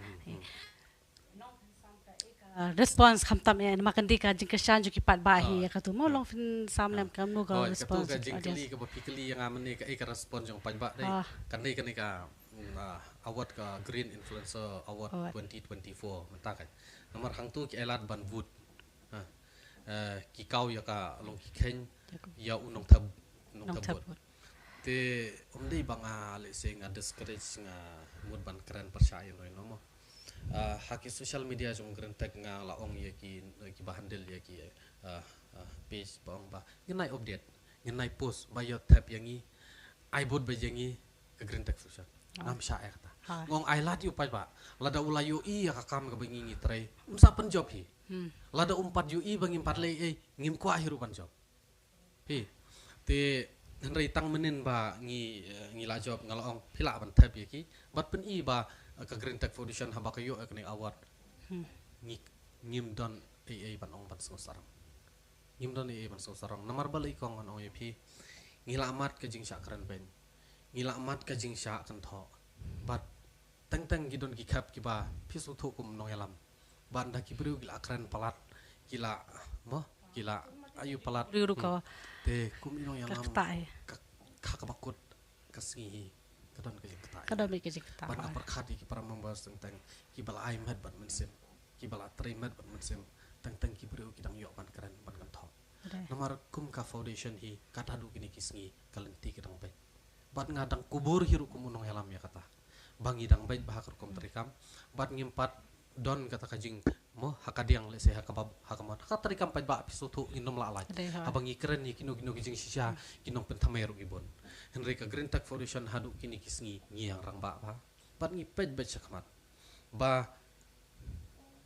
response khamtam en makandi ka jingkashan ju kipat bahi ya katu mo long fin samlem kam no ka response ka jingkli ka bapikli yang amane ka ka response jong panba dai kandai ka award ka green influencer award 2024 mentakai nomor hang tu ki elat ban wood ki kau ya ka long ki khen ya unong tab te omdei banga le sing ada discourage nga mud ban keren percaya no mo haki social media jong Green Tech nga laong ya ki bahandel ya ki page bang ba ngenai update ngenai post ba yo tab yangi ai bot ba yangi ke Green Tech Foundation ngam sya ta ngong ai lat yu pai ba lada ulayu i ya kakam ka bangi ngi trai umsa pen job hi lada umpat yu i bangi empat le ngim kwa hiru pan job hi te Henry tang menin ba ngi la job ngalaong pila ban tab ya ki bat pen i ba ka Green Tech Foundation haba kayo kini award ngim don ban ong ban sarang ngim don ban sarang namar balai kong an ep ngila amat ka jing sya kran ben ngila amat ka jing sya kan tho bat teng gidon ki khap ki ba pisu thu kum no yalam ban da ki bru gila kran palat gila ayu palat riru ka te kum no yalam ka bakut kasngi kadon mi ke jikta ban apar khadi ki para members tentang ki bala ai mat ban mensim ki bala tri mat ban mensim tentang ki bru ki dang yo ban keren ban kan tho nomor kum ka foundation hi kata du kini kisngi kalenti ki dang bai bat ngadang kubur hiru kum unong helam ya kata bangi dang bai bahakar kum terikam bat ngimpat don kata kajing mo hakadiang le se hakamon terikam pai ba pisutu inom la alai abangi keren ni kino kijing sisa kinong pentameru gibon Henry ka Green Tech Foundation hadu kini kisngi ngiang rang ba bat ngi pej bet sakmat ba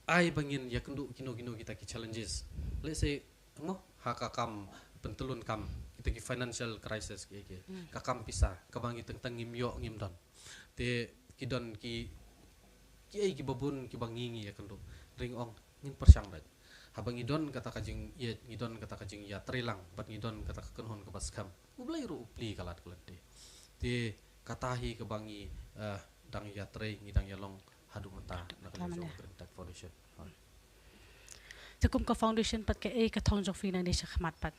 ai bangin ya kendu kino kita ki challenges le se mo hakakam pentulun kam kita ki financial crisis ki kakam pisah kabangi tentang ngimyo ngimdon te kidon ki ki babun ki bangingi ya kendo ring ong ngin persyang dat habang idon kata kajing ya idon kata kajing ya trilang bat idon kata kenhon ke baskam ublai ru upli kalat kalat te katahi kebangi dang ya tre ngidang ya long hadu mata nak jong tak foundation Cukup ke foundation pat ke ka thong jong fina ni shakmat pat.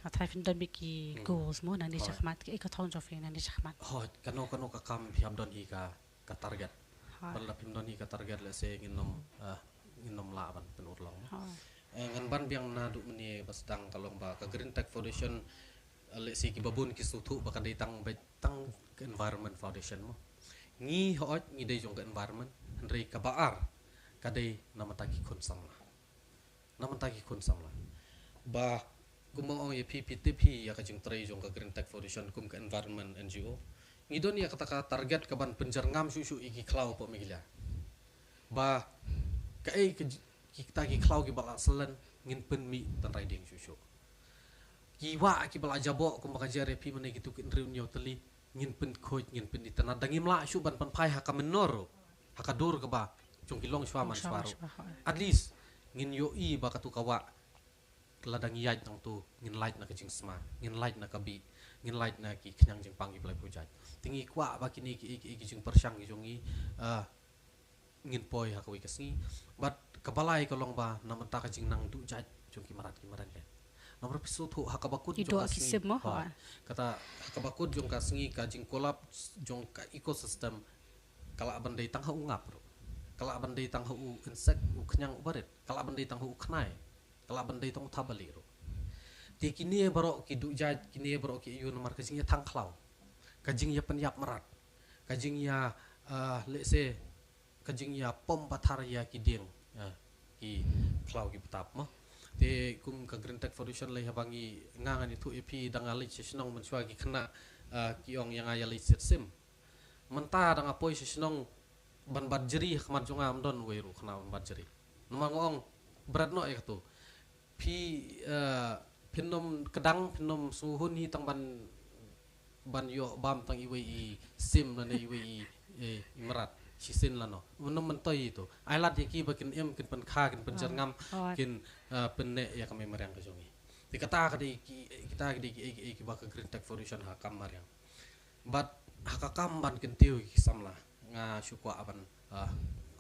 Atai fin dan biki goals mo na ni shakmat ke ka thong jong fina ni shakmat. Oh kano ka kam piam don hi ka target. Balap piam don hi ka target le se nginom laban penur long. Ngan ban biang na du meni basdang kalong ba ka Green Tech Foundation le si ki babun ki sutu bakan ditang betang ke environment foundation mo. Ngi hoot ngi dei jong ke environment ndrei ka baar ka dei namata ki kon samla. Namun tagi kun samla ba kumong ong PPTP ya kajing tray jong ka Green Tech Foundation kum ka environment NGO ngidon ya kata target ka ban penjerngam susu iki klau po migila ba ka kita ki klau ki bala selen ngin pen mi tan riding susu kiwa ki bala jabo kum ka jare pi mene gitu kin riun yo teli ngin pen khoj ngin pen ditana dangim la su ban pan pai ha ka menor ha ka dur ka ba jong ki long swaman swaro at least ngin yo I ba katu kawa ladang yaj nang tu ngin light na kajing sma ngin light na kabi ngin light na ki knyang jing pangi blai pujat tingi kwa ba kini ki jing persyang ki jongi ngin poi ha kawi kasni bat kabalai kolong ba namata kajing nang du jaj jong ki marat ke nomor pisu tu ha kabakut jong kasni kata kabakut jong kasni kajing kolap jong ka ecosystem kala bandai tang ha ungap kala bandai tang hu insek u knyang baret kala bandai tang hu knai kala bandai tang tabali ro ti kini baro ki du jaj kini baro ki yu nomor kajing ya tang klau kajing ya penyap merat kajing ya lese kajing ya pom pathar ya ki ding ki klau ki betap mo te kum ka Green Tech Foundation le habangi ngangan itu epi dangali sesnong mensua ki kena ki ong yang ayali sim menta dang apoi sesnong ban badjeri khamat jonga amdon weru khna ban badjeri nomang ong berat no ya tu pi pinom kedang pinom suhun hi tang ban yo bam tang iwi sim na iwi merat sisin lano menom mentoi itu ailat yaki bakin kin pen kha kin pen jerngam kin penne ya kami merang ke jongi dikata kita ki baka Green Tech Foundation ha kamar yang bat hakakam ban kin tiu ki samla nga syukwa aban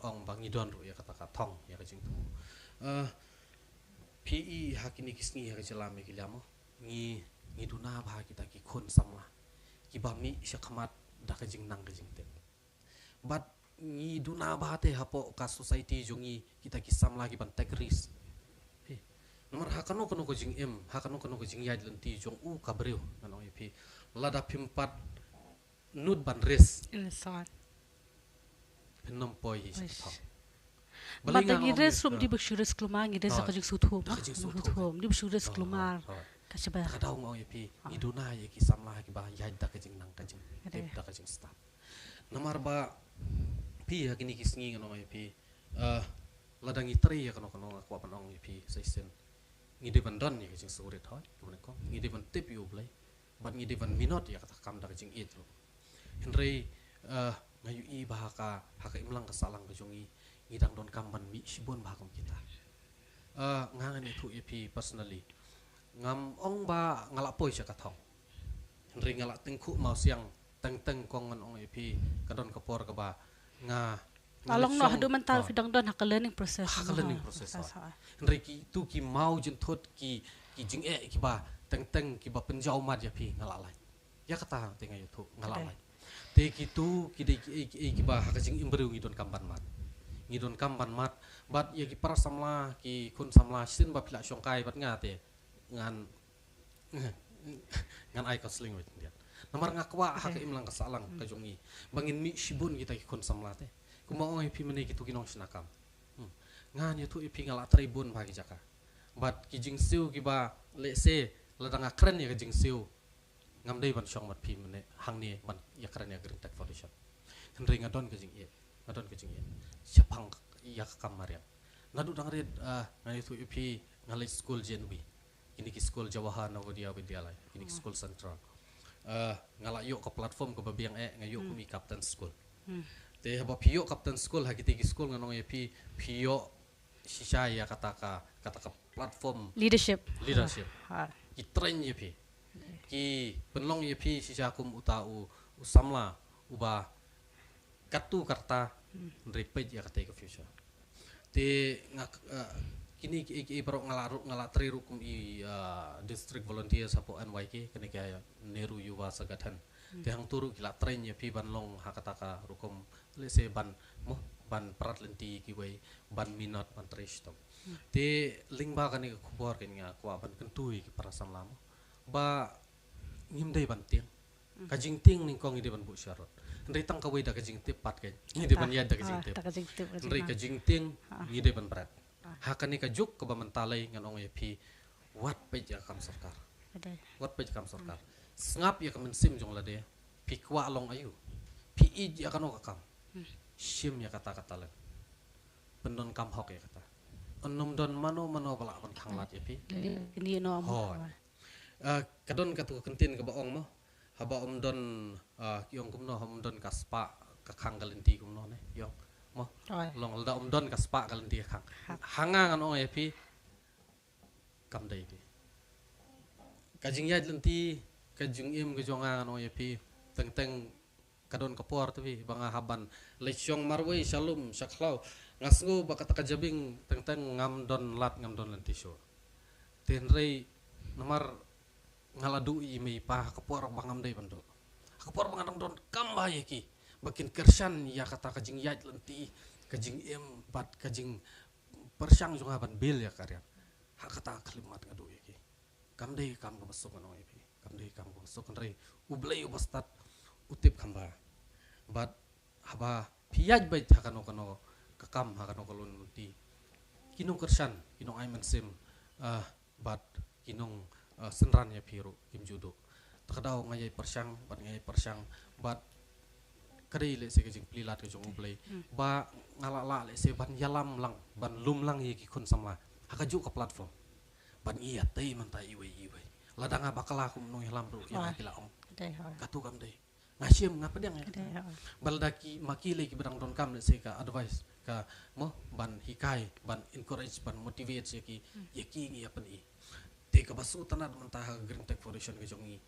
ong bangidon ru ya kata katong ya kajing tu PE hakini kisni ya kajelame kilamo ngi duna ba kita ki khon samla ki bami syakmat da kajing nang kajing te but ngi duna ba te hapo ka society jongi kita ki samla ki ban take risk nomor hakano kono kajing hakano kono kajing yad lenti jong kabreu nanong ipi lada pimpat nud ban risk penom poi hisap. Mata ngires rum di bersyuris kelumar ngires kajing suthum. Di bersyuris kelumar. Kasih kadau mau yapi iduna ya ki samlah ki bah yaj da kajing nang kajing tep da kajing stap. Nomor ba pi ya kini kisngi ngono yapi ladang itri ya kono aku apa nong yapi saisen. Ngide bandon ya kajing surit hoy kemudian ko ngide ban tip yu blai. Bat ngide ban minot ya kata kam da kajing itu. Henry ngayu I bahaka haka imlang kasalang kajongi ngidang don kamban mi sibon bahakam kita ngangan itu EP personally ngam ong ba ngalapoi siya katong henry ngalak tingku mau siang teng kongan ong EP kadon kapor ka ba nga along no hadu mental fidang don haka learning process henry ki mau jentot ki jing ki ba teng ki ba penjau mat ya pi ngalalai ya kata tengah itu ngalalai te gitu ki ba hakajing imbreu ngidon kamban mat bat ya ki para samla ki kun samla sin ba pila syongkai bat ngate ngan ai kasling wet dia nomor ngakwa hak imlang kasalang kajongi bangin mi shibun kita ki kun samla te kumao ngai pi mene gitu kinong sinakam ngan ya tu ipi ngala tribun bagi jaka bat ki jingsiu ki ba lese ladang akren ya ki jingsiu ngam dei ban syong mat pi mene hang ni ban ya karen ya Green Tech Foundation henry ngadon ke jing siapang ya kamar ya nadu dang red ngai tu ipi ngalai school jenbi kini ki school Jawahar Navodaya Vidyalaya kini ki school central ngalak yuk ke platform ke babiang ngayuk kumi captain school te haba pio captain school hagi ki school nganong ya pio sisa ya kata platform leadership ki train ya ki penlong ya sisa kum utau usamla uba katu karta repage ya kata ke future te kini ibarat ngalak tri rukum district volunteer sapo NYK kini kaya Neru Yuwa Sagatan te hang turu kila train ya banlong hakataka rukum lese ban perat lenti kiwai ban minat ban tristom te lingba kani kubor kini kwa ban kentui ki parasan lama ba ngimdai ban tiang kajing ting ning kong ide ban bu syarat ndai tang kawai da kajing tipat kan ide ban yad da kajing tip ndai kajing ting ide ban berat hakani kajuk ke bamantalai nganong ya wat peja kam sarkar sngap ya kamen sim jong lade kwa long ayu ya kano kakam sim ya kata le pendon kam hok ya kata onnom don mano bala ban thanglat ya ini no kadon katu kentin ke baong mo haba don yong kumno don kaspa kakang galenti kumno ne yong mo long da don kaspa galenti kakang hanga ngano ya kam dai kajing ya lenti kajing im kejonga ngano ya teng kadon kapor tapi banga haban lesyong marwei shalom saklau ngasngu bakata kajabing teng ngam don lenti show tenrei nomor ngaladu imi pa kapor bangam dai bando kapor bangadang don kamba yaki bakin kersan ya kata kajing ya lenti kajing im bat kajing persyang junga ban bil ya karya hakata kalimat ngadu yaki kam dai kam ko besok ngano yaki kam dai kam ko besok rei ublei ubastat utip kamba bat haba piyaj bait hakano kakam hakano kolon di kinong kersan kinong ay mansim bat kinong senran ya piru kim judo takadaw ngayay persyang bat kadai le se kajing plilat ke jong ublay ba ngalala le se ban yalam lang ban lum lang ye ki kun samla hakaju ka platform ban iya tai man tai iwe ladanga bakala kum no yalam ru ya kilaong katu kam dai ngasim ngapa dia baldaki makile ki bedang don kam le se ka advice ka mo ban hikai ban encourage ban motivate se ki yaki ngi apani te ka basu tanat mentah green tech foundation ke jongi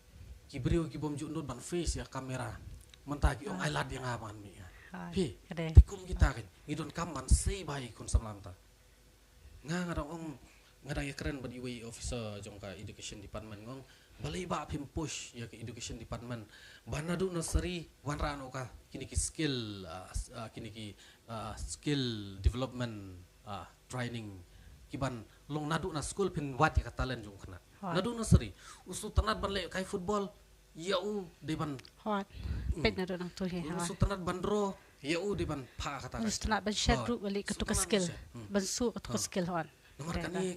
ki brio ki bom jundut ban face ya kamera mentah ki ong alat yang aman mi te kum kita kan ngidon kaman sei bai kun samlanta ngadang ong ngadang ya keren ban iwe officer jongka education department ngong balai ba pim push ya ke education department banadu nursery wan rano ka kini ki skill skill development training kiban long nadu na school pin wat ya katalan jung kana nadu nursery usu tanat ban le kai football yau de ban hot pet nadu nang tu he usu tanat bandro yau de ban pa kata usu tanat ban share group balik ketuk skill ban su ketuk skill hon nomor kani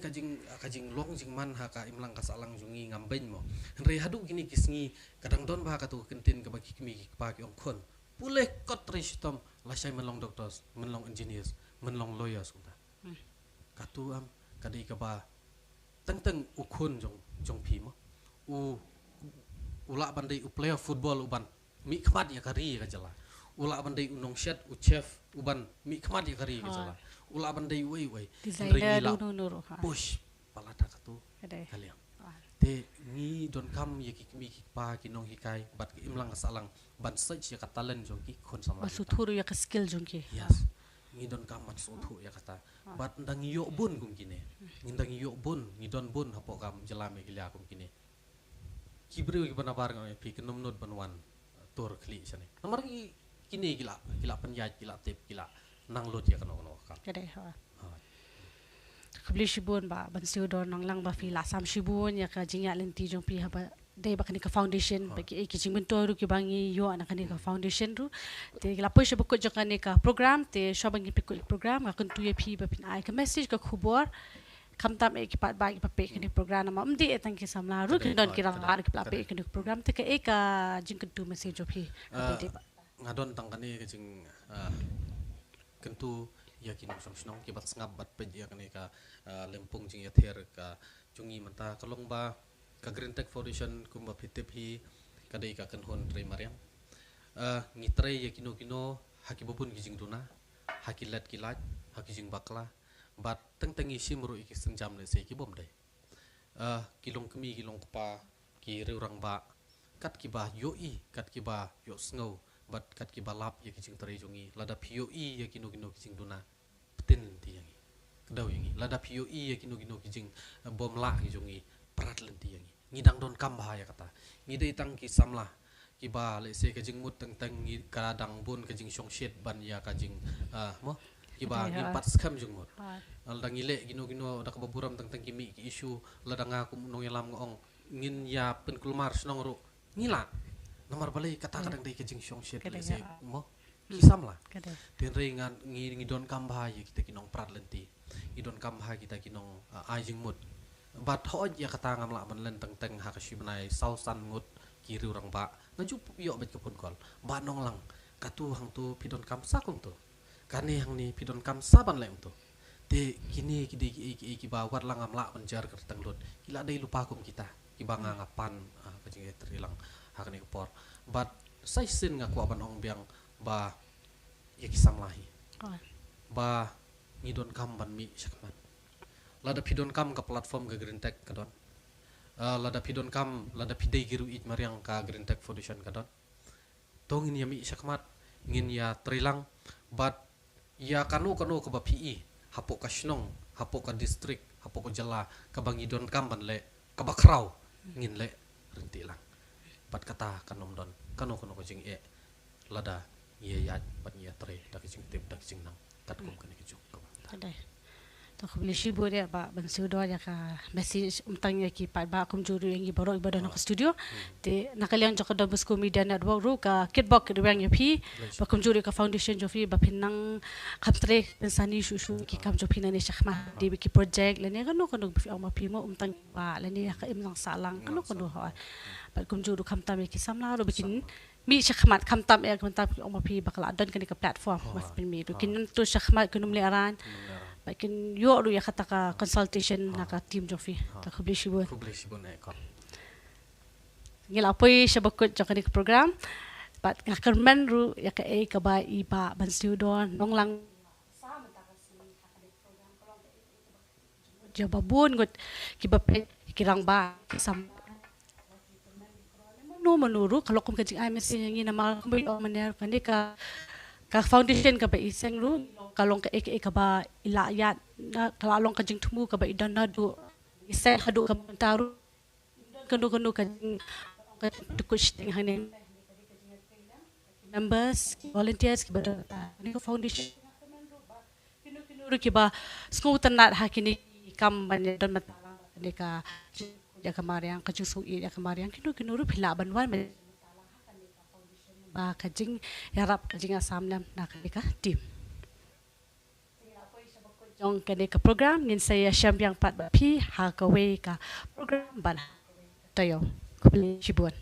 kajing long jing man haka imlang kasalang jungi ngamben mo henry hadu kini kisngi kadang don ba katu kentin ke bagi kimi pa ki ongkon puleh kot ristom lasai menlong doctors menlong engineers menlong lawyers kunta katu am kadai ka ba teng ukun jong pi mo ula bandai player football uban mi khmat ya kari ka jala ula bandai unong shet chef uban mi khmat ya kari ka jala ula bandai wei designer nuru push palata katu kalian te ni don kam ye ki mi ki pa ki nong hikai bat ki imlang salang ban search ya katalan jong ki kon sama basuturu ya ka skill jong ki yes ni don kam mat sutu ya kata bat ndang yo bun kum kine ndang yo bun ni don bun hapo kam jelame gila kum kine kibriu ki bana bar ngam pi kenom not banwan tur kli sane nomor ki kine gila penjaj gila tip gila nang lot ya kano kam kade ha kabli shibun ba ban siu don nang lang ba fi la sam shibun ya ka jingya lenti jong pi ha ba dei ba kani ka foundation ba ki jing bentor ki bangi yo ana kani ka foundation ru te la po shabu ko jong kani ka program te shabangi pi ko program ka tu ye pi ba pin ai ka message ka khubor kam tam ek pat ba ki pa pe kani program ma mdi etang ki samla ru ki don ki rang ar ki pa pe kani program te ka ek jing tu message jo pi ngadon tang kani ka jing kentu yakin sam snong ki bat ngab bat pe ya kani ka lempung jing ya ther ka jungi menta kalong ba ka Green Tech Foundation kumba pitip hi kadai ka kan hon tre mariang ngitre ya kino haki bubun kijing duna haki lat kilat haki jing bakla bat teng isi muru iki senjam le se ki bom dai kilong kemi kilong kpa ki reurang ba kat ki ba yoi kat ki ba yo snow bat kat ki ba lap ya kijing tre jungi lada poi ya kino kijing duna petin ti yangi kedau yangi lada poi ya kino kijing bom la ki jungi prat lenti yangi ngidang don kam bahaya kata ngidai tang ki samlah ki ba le se kijing mut teng kadang bun kijing song shet ban ya kijing mo ki ba ngi pat skam jung mut aldang ile gino dak baburam teng kimi ki isu ladang aku nong yalam ngong ngin ya pen kulmar snong ru ngila nomor balai kata kadang dai kijing song shet le se mo kisam lah ten ringan ngi don kam bahaya kita kinong prat lenti idon kam bahaya kita kinong ajing mut bat ho ya kata ngamla man len teng ha ka shibnai sausan ngut kiri orang ba ngaju yo bet kepun kol ba nong lang katu hang tu pidon kam sakung tu kane hang ni pidon kam saban lem tu te kini ki ba wat lang amla penjar ker teng lut kila dai lupa kum kita ki ba ngapan kajing trilang ha kane por bat sai sin ngaku aban ong biang ba ya kisam lahi ba ngidon kam ban mi sakman lada pidon kam ke platform ke Green Tech kadon lada pidon kam lada pidai giru it mariang ka Green Tech Foundation kadon tong ini yami sakmat ngin ya trilang bat ya kanu ke ba PE hapok ka snong hapok ka district hapok ka jala ka bangidon kam ban le ka bakrau ngin le rinti lang bat kata kanom don kanu ko jing lada ye ya bat ya tre dak jing tip dak jing nang kat kum kan ki jong Ada. Tak boleh sibuk dia ba bangsu doa ya ka message umtang ya ki ba kum juru yang baru ibadah nak studio te nakaliang jok da busku media network ru ka kitbok yang yapi ba kum juru ka foundation jofi ba pinang kaptre pensani shu ki kam jofi na ni shakhma di ki project lene kan no bi ma pi mo umtang ba lene ya ka imlang salang kan no ha ba kum juru kam tam ki samla ro bikin mi shakhmat kam tam ya kam tam ma pi bakla don kan ka platform mas pin mi do kin tu shakhmat kunum le aran bakin yo ru ya kata ka consultation na ka team jofi ta khubli shibun ekor ngila poi shabakut jaka dik program bat ngakerman ru ya ka ka ba iba ban studon nonglang jababun gut kibape kirang ba sam no manuru kalau kum kajing ai mesi ngi na mal kum yo maner kan ka foundation ka ba iseng ru kalong ka ka ba ilayat na kalong kajing tumu ka ba idan na du iseng hadu ka taru kanu kajing dukush ting hanin members volunteers ki ba ni ka foundation kinu ki ba skutan nat hakini kam ban don matala ni ka ya kamariang kajing sui ya kamariang kinu ru phila banwan ba kajing yarap kajing asamnam na ka team jong kene ka program ngin saya syambiang pat ba pi ha ka we ka program ban tayo kubli shibun